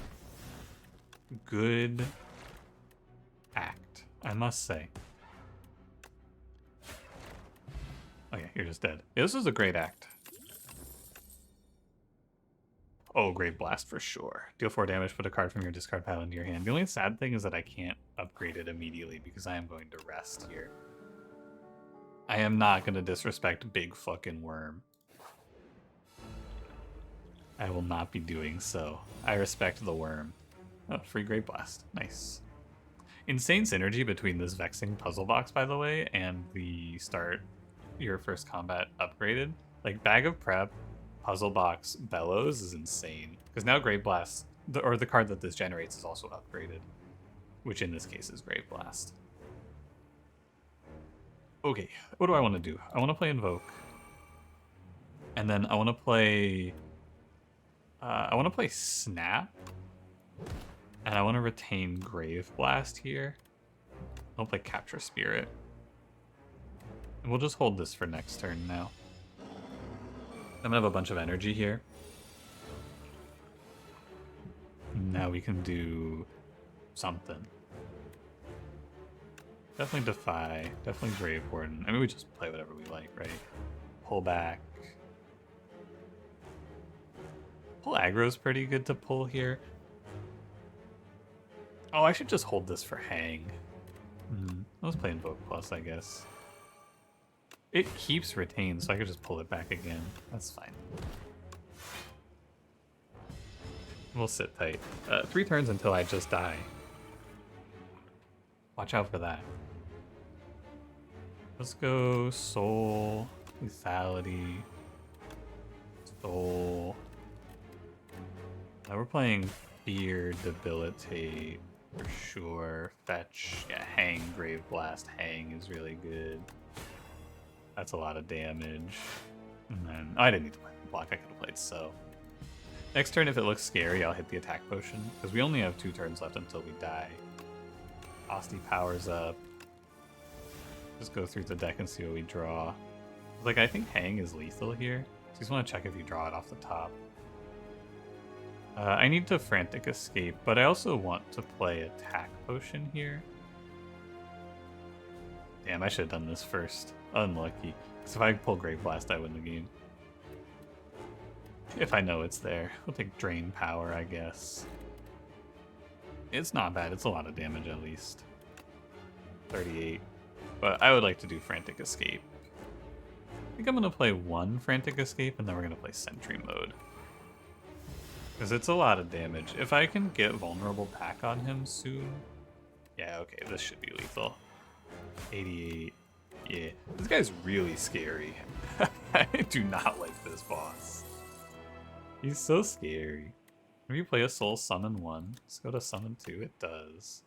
good act, I must say. Oh yeah, you're just dead. Yeah, this was a great act. Oh, Grave Blast for sure. Deal 4 damage, put a card from your discard pile into your hand. The only sad thing is that I can't upgrade it immediately because I am going to rest here. I am not going to disrespect Big Fucking Worm. I will not be doing so. I respect the worm. Oh, free Grave Blast. Nice. Insane synergy between this Vexing puzzle box, by the way, and the start your first combat upgraded. Like, Bag of Prep, puzzle box, Bellows is insane. Because now Grave Blast, or the card that this generates, is also upgraded. Which in this case is Grave Blast. Okay, what do I want to do? I want to play Invoke. And then I want to play Snap. And I want to retain Grave Blast here. I'll play Capture Spirit. And we'll just hold this for next turn now. I'm gonna have a bunch of energy here. Now we can do something. Definitely Defy, definitely Grave Warden. I mean, we just play whatever we like, right? Pull back. Pull aggro's pretty good to pull here. Oh, I should just hold this for hang. Let's play Invoke Plus, I guess. It keeps retained, so I could just pull it back again. That's fine. We'll sit tight. 3 turns until I just die. Watch out for that. Let's go Soul, Lethality, Soul. Now we're playing Fear, Debilitate for sure. Fetch, yeah, Hang, Grave Blast. Hang is really good. That's a lot of damage. And then, oh, I didn't need to play the block. I could have played so. Next turn, if it looks scary, I'll hit the attack potion because we only have 2 turns left until we die. Asti powers up. Just go through the deck and see what we draw. Like, I think Hang is lethal here. So you just want to check if you draw it off the top. I need to Frantic Escape, but I also want to play Attack Potion here. Damn, I should have done this first. Unlucky. Because if I pull Grave Blast, I win the game. If I know it's there. We'll take Drain Power, I guess. It's not bad. It's a lot of damage, at least. 38. But I would like to do Frantic Escape. I think I'm going to play 1 Frantic Escape, and then we're going to play Sentry Mode. Because it's a lot of damage. If I can get Vulnerable Pack on him soon... Yeah, okay, this should be lethal. 88. Yeah, this guy's really scary. I do not like this boss. He's so scary. Maybe play a Soul Summon 1. Let's go to Summon 2. It does.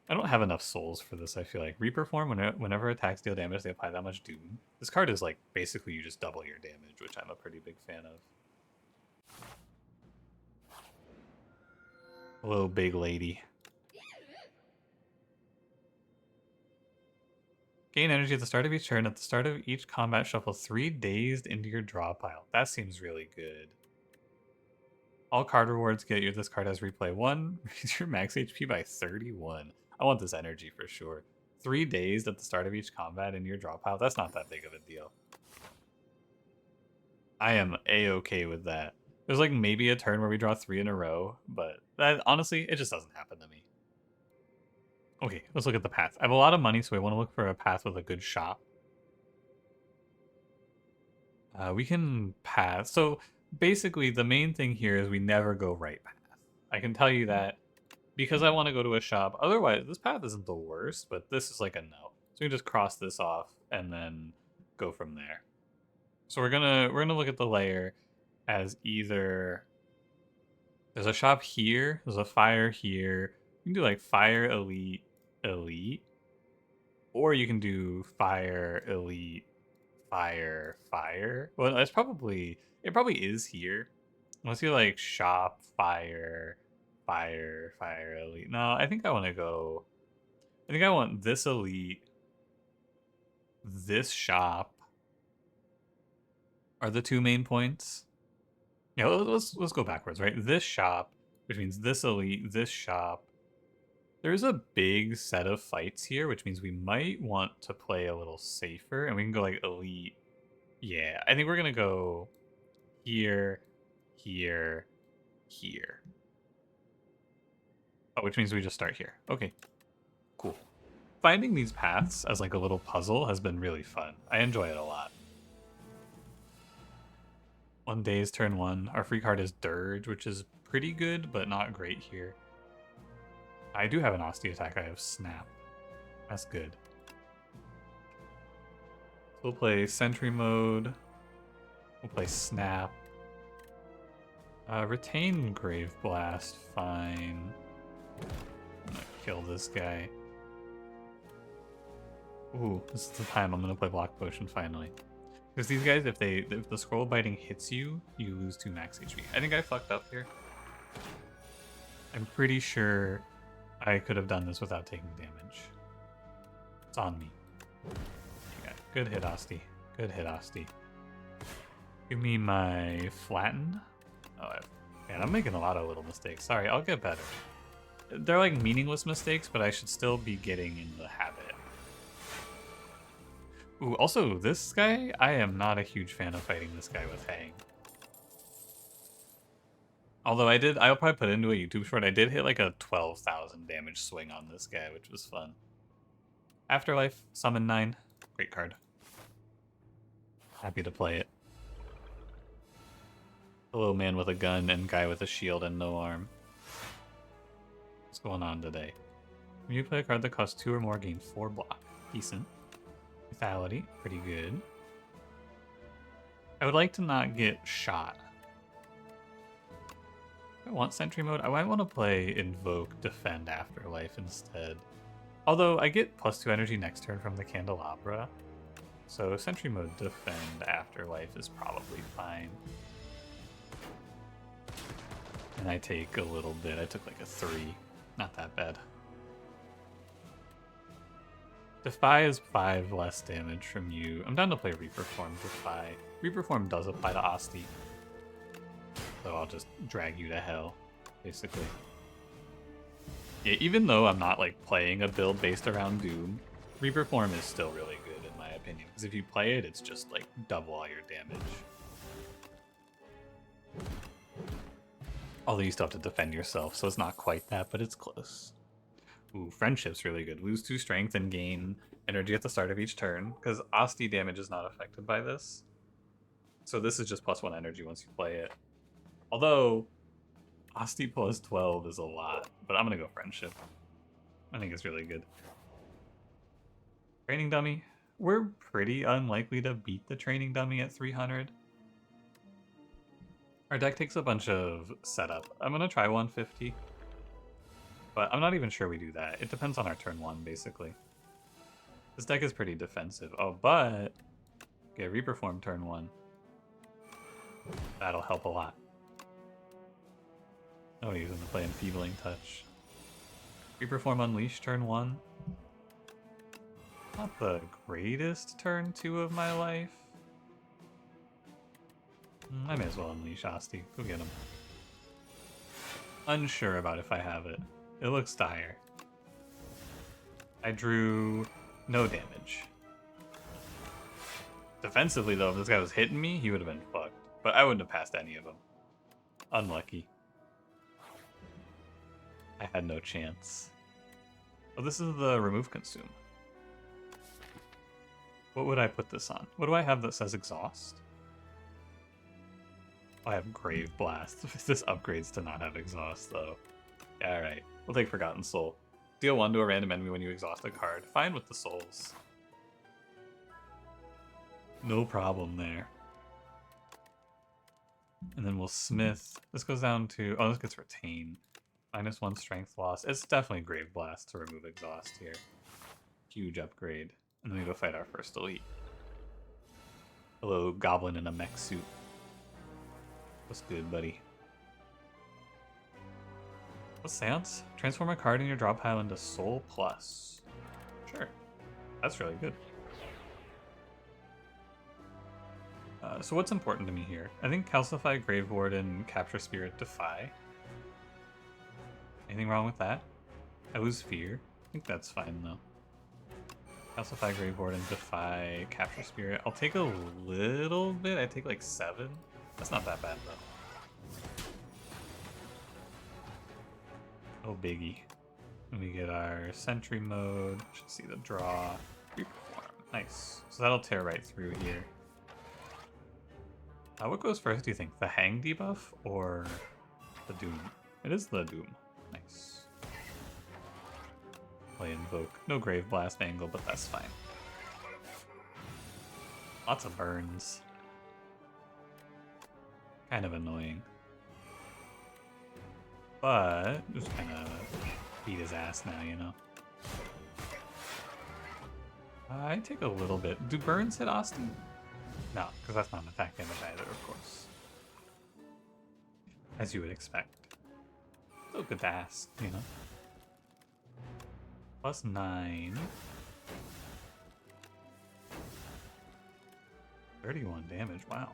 I don't have enough souls for this, I feel like. Reaper Form, whenever attacks deal damage, they apply that much Doom. This card is like, basically you just double your damage, which I'm a pretty big fan of. Hello, big lady. Gain energy at the start of each turn. At the start of each combat, shuffle 3 dazed into your draw pile. That seems really good. All card rewards get you. This card has replay 1. Raise your max HP by 31. I want this energy for sure. 3 dazed at the start of each combat in your draw pile. That's not that big of a deal. I am A-okay with that. There's like maybe a turn where we draw 3 in a row, but that honestly, it just doesn't happen to me. Okay, let's look at the path. I have a lot of money, so I want to look for a path with a good shop. We can path. So basically, the main thing here is we never go right path. I can tell you that because I want to go to a shop. Otherwise, this path isn't the worst, but this is like a no. So we can just cross this off and then go from there. So we're gonna look at the layer as either there's a shop here, there's a fire here. You can do like fire, elite, elite, or you can do fire, elite, fire, fire. Well, it probably is here. Unless you like shop, fire, fire, fire, elite. No, I think I want to go. I think I want this elite, this shop are the 2 main points. Yeah, let's go backwards, right? This shop, which means this elite, this shop. There's a big set of fights here, which means we might want to play a little safer, and we can go like elite. Yeah, I think we're gonna go here, here, here. Oh, which means we just start here. Okay, cool. Finding these paths as like a little puzzle has been really fun. I enjoy it a lot. 1 day's turn 1. Our free card is Dirge, which is pretty good, but not great here. I do have an Asti attack. I have Snap. That's good. So we'll play Sentry Mode. We'll play Snap. Retain Grave Blast. Fine. I'm gonna kill this guy. Ooh, this is the time I'm gonna play Block Potion finally. Because these guys, if the scroll biting hits you, you lose 2 max HP. I think I fucked up here. I'm pretty sure I could have done this without taking damage. It's on me. Yeah, good hit, Asti. Good hit, Asti. Give me my flatten. Oh, man, I'm making a lot of little mistakes. Sorry, I'll get better. They're like meaningless mistakes, but I should still be getting in the habit. Ooh, also, this guy, I am not a huge fan of fighting this guy with Hang. Although I'll probably put it into a YouTube short, I did hit like a 12,000 damage swing on this guy, which was fun. Afterlife, summon 9. Great card. Happy to play it. Hello, man with a gun and guy with a shield and no arm. What's going on today? When you play a card that costs 2 or more, gain 4 block. Decent. Lethality, pretty good. I would like to not get shot. I want Sentry Mode. I might want to play Invoke Defend Afterlife instead. Although I get +2 energy next turn from the Candelabra. So Sentry Mode Defend Afterlife is probably fine. And I take a little bit. I took like a 3. Not that bad. Defy is 5 less damage from you. I'm down to play Reaper Form Defy. Reaper Form does apply to Asti. So I'll just drag you to hell, basically. Yeah, even though I'm not like playing a build based around Doom, Reaper Form is still really good in my opinion. Because if you play it, it's just like double all your damage. Although you still have to defend yourself, so it's not quite that, but it's close. Ooh, Friendship's really good. Lose 2 strength and gain energy at the start of each turn, because Asti damage is not affected by this. So this is just +1 energy once you play it. Although, Asti +12 is a lot, but I'm going to go Friendship. I think it's really good. Training Dummy. We're pretty unlikely to beat the Training Dummy at 300. Our deck takes a bunch of setup. I'm going to try 150. But I'm not even sure we do that. It depends on our turn 1, basically. This deck is pretty defensive. Oh, but... get Reaper Form turn 1. That'll help a lot. Oh, he's going to play Enfeebling Touch. Reaper Form Unleash turn 1. Not the greatest turn 2 of my life. I may as well Unleash Asti. Go get him. Unsure about if I have it. It looks dire. I drew no damage. Defensively, though, if this guy was hitting me, he would have been fucked. But I wouldn't have passed any of them. Unlucky. I had no chance. Oh, this is the Remove Consume. What would I put this on? What do I have that says Exhaust? Oh, I have Grave Blast. This upgrades to not have Exhaust, though. Yeah, alright. We'll take Forgotten Soul. Deal 1 to a random enemy when you exhaust a card. Fine with the souls. No problem there. And then we'll Smith. This goes down to... oh, this gets Retain. -1 strength loss. It's definitely Grave Blast to remove exhaust here. Huge upgrade. And then we go fight our first elite. Hello, Goblin in a mech suit. What's good, buddy? What's Seance? Transform a card in your draw pile into Soul Plus. Sure. That's really good. So what's important to me here? I think Calcify, Grave Warden, Capture Spirit, Defy. Anything wrong with that? I lose Fear. I think that's fine, though. Calcify, Grave Warden, Defy, Capture Spirit. I'll take a little bit. I take like 7. That's not that bad, though. Oh, biggie. And we get our Sentry Mode. Should see the draw. Reperform. Nice. So that'll tear right through here. What goes first, do you think? The Hang debuff or the Doom? It is the Doom. Nice. Play Invoke. No Grave Blast angle, but that's fine. Lots of burns. Kind of annoying. But just kind of beat his ass now, you know? I take a little bit. Do burns hit Austin? No, because that's not an attack damage either, of course. As you would expect. Still good to ask, you know. Plus 9. 31 damage, wow.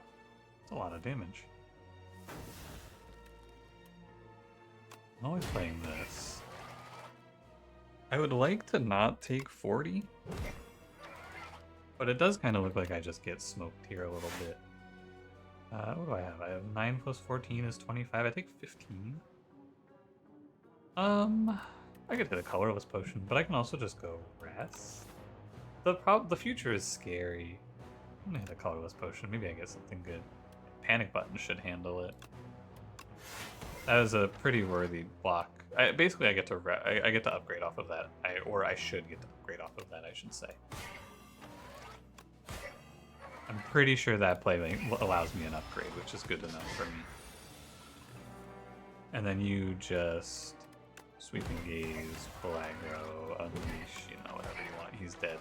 That's a lot of damage. I'm always playing this. I would like to not take 40. But it does kind of look like I just get smoked here a little bit. What do I have? I have 9 plus 14 is 25. I take 15. I could hit a colorless potion, but I can also just go rest. The future is scary. I'm gonna hit a colorless potion. Maybe I get something good. Panic button should handle it. That is a pretty worthy block. Basically, I get to I get to upgrade off of that. Or I should get to upgrade off of that, I should say. I'm pretty sure that play allows me an upgrade, which is good enough for me. And then you just sweeping gaze, full aggro, unleash, you know, whatever you want. He's dead.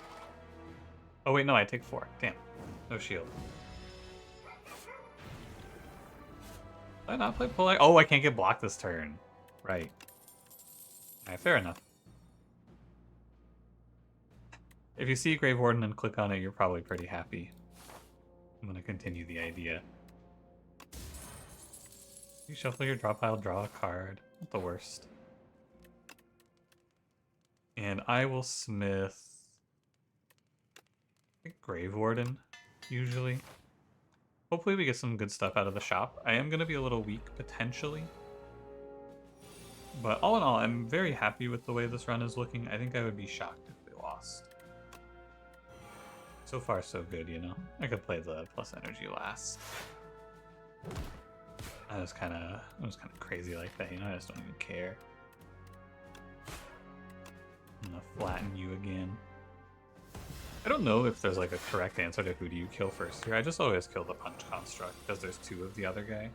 Oh wait, no, I take 4. Damn. No shield. Did I not play full aggro? Oh, I can't get blocked this turn. Right. Alright, fair enough. If you see Grave Warden and click on it, you're probably pretty happy. I'm gonna continue the idea. You shuffle your draw pile, draw a card. Not the worst. And I will smith... I think Grave Warden, usually. Hopefully we get some good stuff out of the shop. I am gonna be a little weak, potentially. But all in all, I'm very happy with the way this run is looking. I think I would be shocked if we lost. So far, so good, you know? I could play the plus energy last. I was kind of crazy like that, you know? I just don't even care. I'm gonna flatten you again. I don't know if there's like a correct answer to who do you kill first here. I just always kill the Punch Construct because there's 2 of the other guy.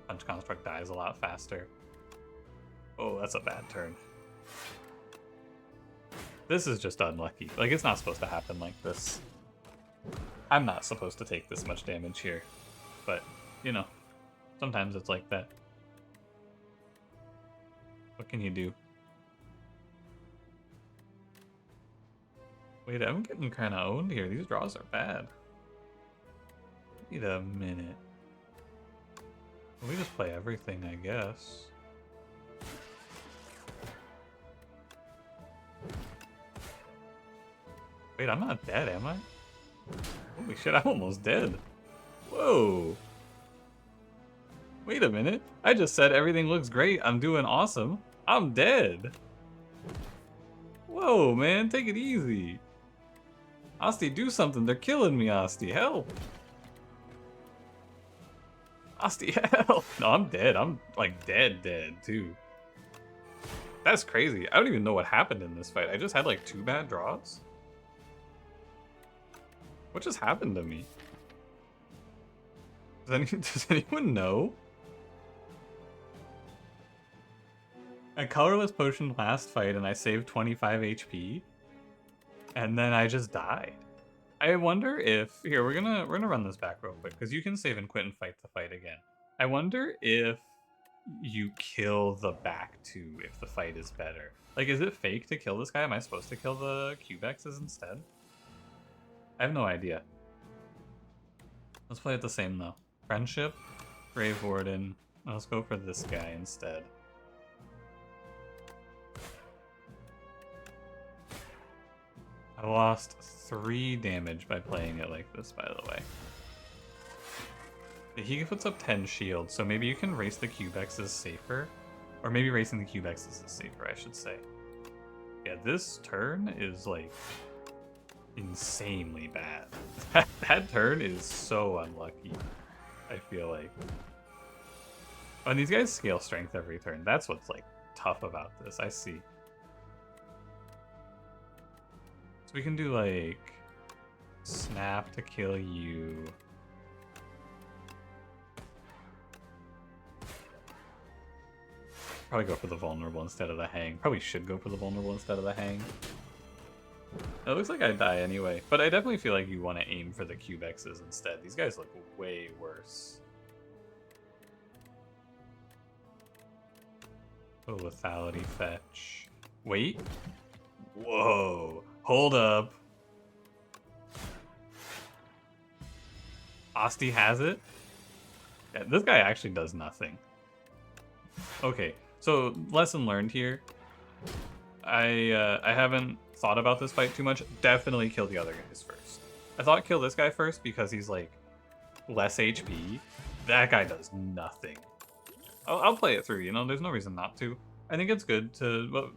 Punch Construct dies a lot faster. Oh, that's a bad turn. This is just unlucky. Like, it's not supposed to happen like this. I'm not supposed to take this much damage here. But, you know, sometimes it's like that. What can you do? Wait, I'm getting kind of owned here. These draws are bad. Wait a minute. We just play everything, I guess. Wait, I'm not dead, am I? Holy shit, I'm almost dead. Whoa. Wait a minute. I just said everything looks great. I'm doing awesome. I'm dead. Whoa, man, take it easy. Asti, do something. They're killing me, Asti. Help. Asti, help. No, I'm dead. I'm like dead, too. That's crazy. I don't even know what happened in this fight. I just had like 2 bad draws. What just happened to me? Does anyone know? I colorless potion last fight and I saved 25 HP. And then I just died. I wonder if... Here, we're gonna run this back real quick, because you can save and quit and fight the fight again. I wonder if you kill the back two if the fight is better. Like, is it fake to kill this guy? Am I supposed to kill the Cubexes instead? I have no idea. Let's play it the same, though. Friendship, Grave Warden. Let's go for this guy instead. I lost 3 damage by playing it like this, by the way. He puts up 10 shield, so maybe you can race the Cubexes safer. Or maybe racing the Cubexes is safer, I should say. Yeah, this turn is, like, insanely bad. That turn is so unlucky, I feel like. Oh, and these guys scale strength every turn. That's what's, like, tough about this. I see. So we can do, like, snap to kill you. Probably go for the vulnerable instead of the hang. Probably should go for the vulnerable instead of the hang. It looks like I die anyway, but I definitely feel like you want to aim for the Cubexes instead. These guys look way worse. Oh, lethality fetch. Wait. Whoa. Hold up. Asti has it? Yeah, this guy actually does nothing. Okay, so lesson learned here. I haven't thought about this fight too much. Definitely kill the other guys first. I thought kill this guy first because he's like less HP. That guy does nothing. I'll play it through, you know, there's no reason not to. I think it's good to, well,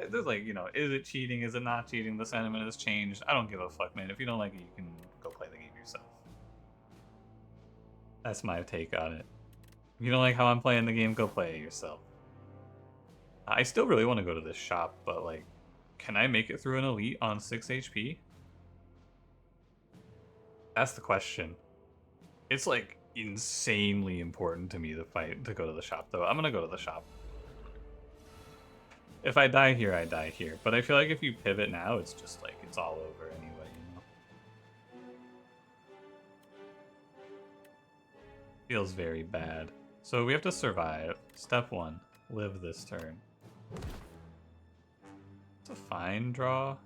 there's like, you know, is it cheating, is it not cheating, the sentiment has changed. I don't give a fuck, man. If you don't like it, you can go play the game yourself. That's my take on it. If you don't like how I'm playing the game, go play it yourself. I still really want to go to this shop, but like, can I make it through an elite on 6 HP? That's the question. It's like insanely important to me to go to the shop, though. I'm gonna go to the shop. If I die here, I die here. But I feel like if you pivot now, it's just like it's all over anyway, you know? Feels very bad. So we have to survive. Step 1, live this turn. It's a fine draw.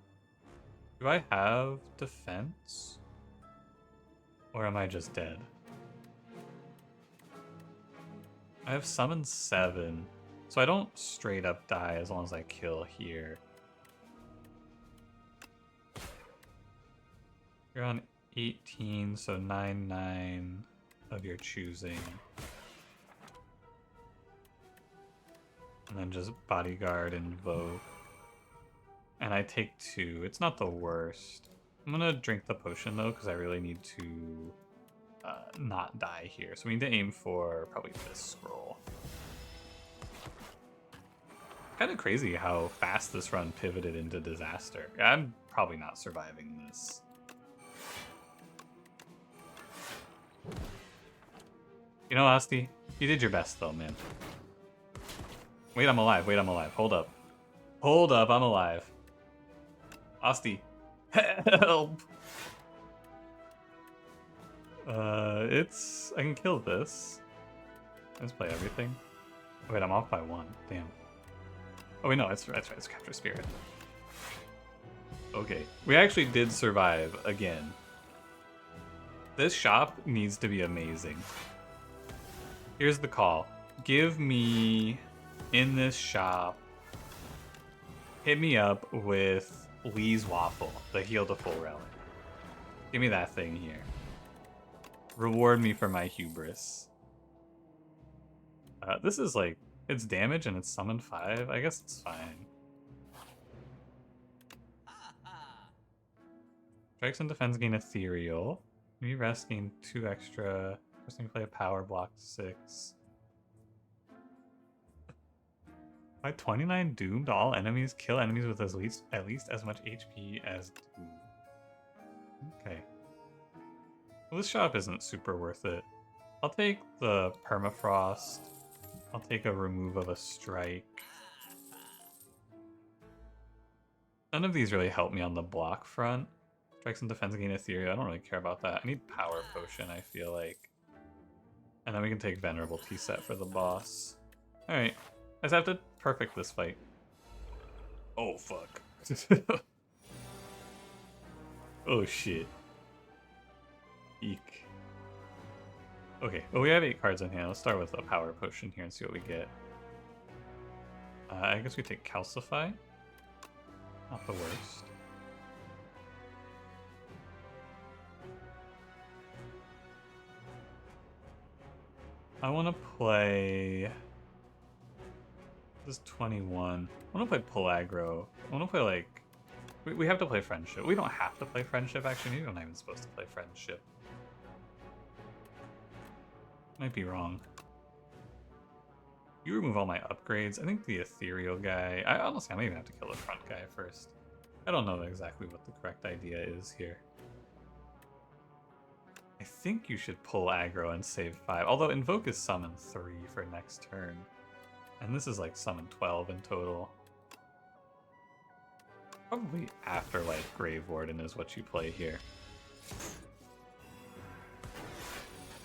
Do I have defense? Or am I just dead? I have summon 7. So I don't straight up die as long as I kill here. You're on 18, so 9/9 of your choosing. And then just bodyguard, invoke. And I take 2. It's not the worst. I'm gonna drink the potion though, because I really need to not die here. So we need to aim for probably this scroll. Kind of crazy how fast this run pivoted into disaster. I'm probably not surviving this. You know, Asti, you did your best though, man. Wait, I'm alive. Wait, I'm alive. Hold up. Hold up, I'm alive. Asti, help! I can kill this. Let's play everything. Wait, I'm off by 1. Damn. Oh wait, no, that's right. It's capture spirit. Okay, we actually did survive again. This shop needs to be amazing. Here's the call. Give me in this shop. Hit me up with Lee's Waffle, the heal to full relic. Give me that thing here. Reward me for my hubris. This is like, it's damage and it's summoned 5. I guess it's fine. Strikes and defense gain ethereal. Me rest gain 2 extra. First thing play a power block 6. By 29 doomed, all enemies kill enemies with at least as much HP as Doom. Okay. Well, this shop isn't super worth it. I'll take the permafrost. I'll take a remove of a strike. None of these really help me on the block front. Strikes and defense gain ethereal. I don't really care about that. I need power potion, I feel like. And then we can take venerable tea set for the boss. Alright. I just have to perfect this fight. Oh, fuck. Oh, shit. Eek. Okay, well, we have 8 cards in hand. Let's start with a power potion here and see what we get. I guess we take Calcify. Not the worst. I want to play... This is 21. I want to play pull aggro. I want to play like... We have to play friendship. We don't have to play friendship, actually. Maybe we're not even supposed to play friendship. Might be wrong. You remove all my upgrades. I think the ethereal guy... honestly, I might even have to kill the front guy first. I don't know exactly what the correct idea is here. I think you should pull aggro and save 5. Although invoke is summon 3 for next turn. And this is like summon 12 in total. Probably Afterlife Grave Warden is what you play here.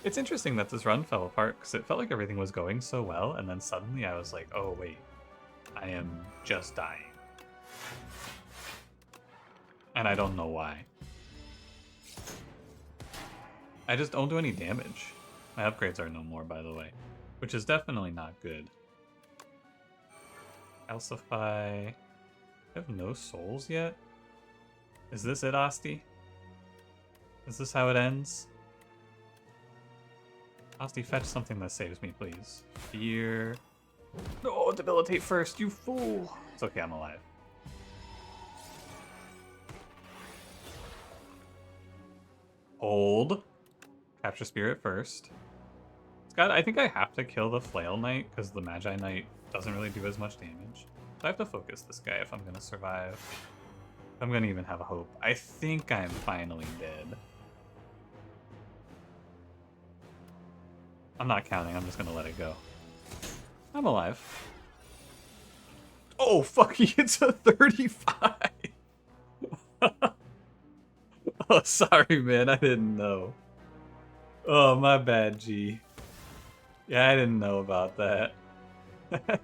It's interesting that this run fell apart because it felt like everything was going so well, and then suddenly I was like, oh wait, I am just dying. And I don't know why. I just don't do any damage. My upgrades are no more, by the way. Which is definitely not good. Calcify. I have no souls yet? Is this it, Asti? Is this how it ends? Asti, fetch something that saves me, please. Fear. No, debilitate first, you fool! It's okay, I'm alive. Hold. Capture spirit first. Scott, I think I have to kill the Flail Knight because the Magi Knight doesn't really do as much damage. So I have to focus this guy if I'm going to survive. If I'm going to even have a hope. I think I'm finally dead. I'm not counting, I'm just going to let it go. I'm alive. Oh, fuck, he hits a 35! Oh, sorry, man, I didn't know. Oh, my bad, G. Yeah, I didn't know about that. I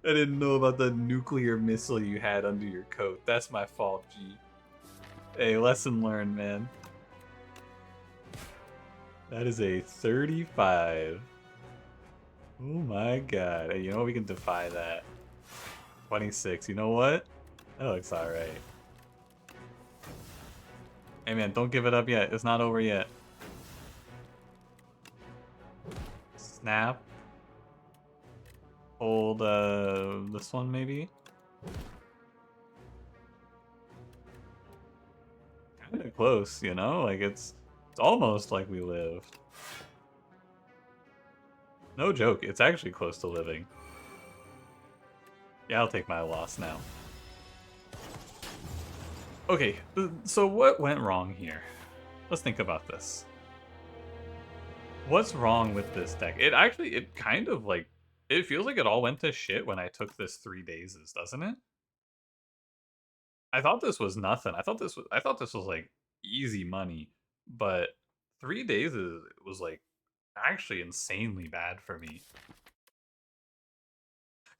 didn't know about the nuclear missile you had under your coat. That's my fault, G. Hey, lesson learned, man. That is a 35. Oh my god. Hey, you know what? We can defy that. 26. You know what? That looks alright. Hey man, don't give it up yet. It's not over yet. Snap. Hold this one maybe. Kinda close, you know? Like it's almost like we lived. No joke, it's actually close to living. Yeah, I'll take my loss now. Okay, so what went wrong here? Let's think about this. What's wrong with this deck? It kind of like, it feels like it all went to shit when I took this 3 days, doesn't it? I thought this was nothing. I thought this was like easy money, but 3 days was like actually insanely bad for me.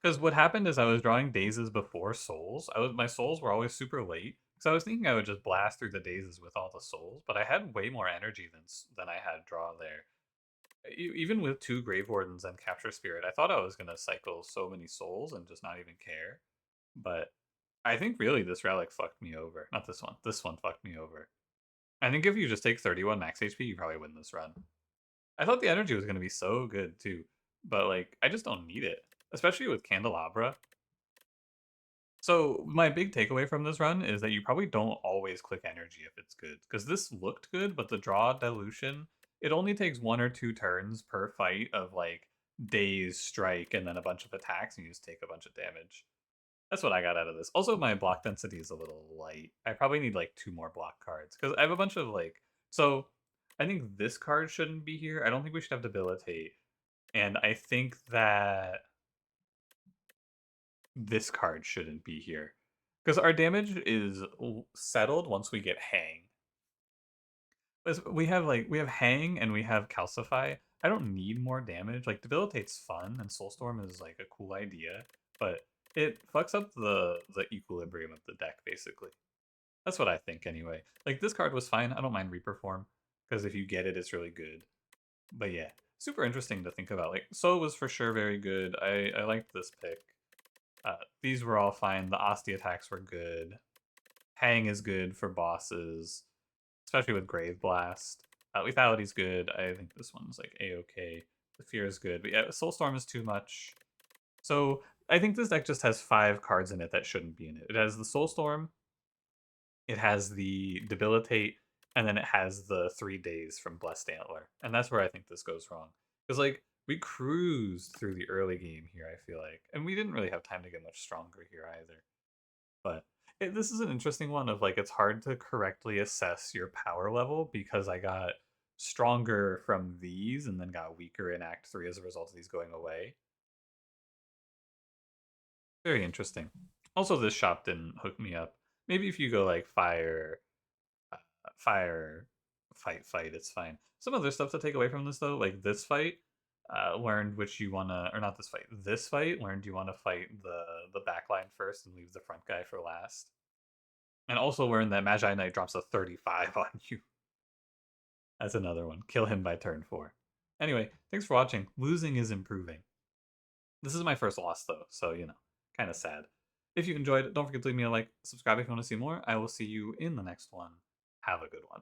Because what happened is I was drawing dazes before souls. My souls were always super late. So I was thinking I would just blast through the dazes with all the souls, but I had way more energy than I had draw there. Even with 2 Grave Wardens and Capture Spirit, I thought I was gonna cycle so many souls and just not even care. But I think really this relic fucked me over. Not this one. This one fucked me over. I think if you just take 31 max HP, you probably win this run. I thought the energy was gonna be so good too, but like I just don't need it, especially with Candelabra. So my big takeaway from this run is that you probably don't always click energy if it's good, because this looked good, but the draw dilution, it only takes 1 or 2 turns per fight of like daze, strike, and then a bunch of attacks, and you just take a bunch of damage. That's what I got out of this. Also, my block density is a little light. I probably need like 2 more block cards, because I have a bunch of like, so I think this card shouldn't be here. I don't think we should have debilitate. And I think that this card shouldn't be here because our damage is settled once we get hang. We have hang and we have calcify. I don't need more damage. Like debilitate's fun and soulstorm is like a cool idea, but it fucks up the equilibrium of the deck basically. That's what I think anyway. Like this card was fine. I don't mind Reperform because if you get it, it's really good. But yeah, super interesting to think about. Like Soul was for sure very good. I liked this pick. These were all fine. The Asti attacks were good. Hang is good for bosses, especially with Grave Blast. Lethality's good. I think this one's like a-okay. The Fear is good. But yeah, Soulstorm is too much. So I think this deck just has 5 cards in it that shouldn't be in it. It has the Soulstorm, it has the Debilitate, and then it has the 3 days from Blessed Antler. And that's where I think this goes wrong. Because like we cruised through the early game here, I feel like. And we didn't really have time to get much stronger here either. But this is an interesting one of like it's hard to correctly assess your power level because I got stronger from these and then got weaker in Act 3 as a result of these going away. Very interesting. Also, this shop didn't hook me up. Maybe if you go like fire, fight, it's fine. Some other stuff to take away from this though, like this fight, learned which you want to, or not this fight, this fight, learned you want to fight the back line first and leave the front guy for last. And also learned that Magi Knight drops a 35 on you. That's another one. Kill him by turn 4. Anyway, thanks for watching. Losing is improving. This is my first loss, though, so, kind of sad. If you enjoyed, don't forget to leave me a like, subscribe if you want to see more. I will see you in the next one. Have a good one.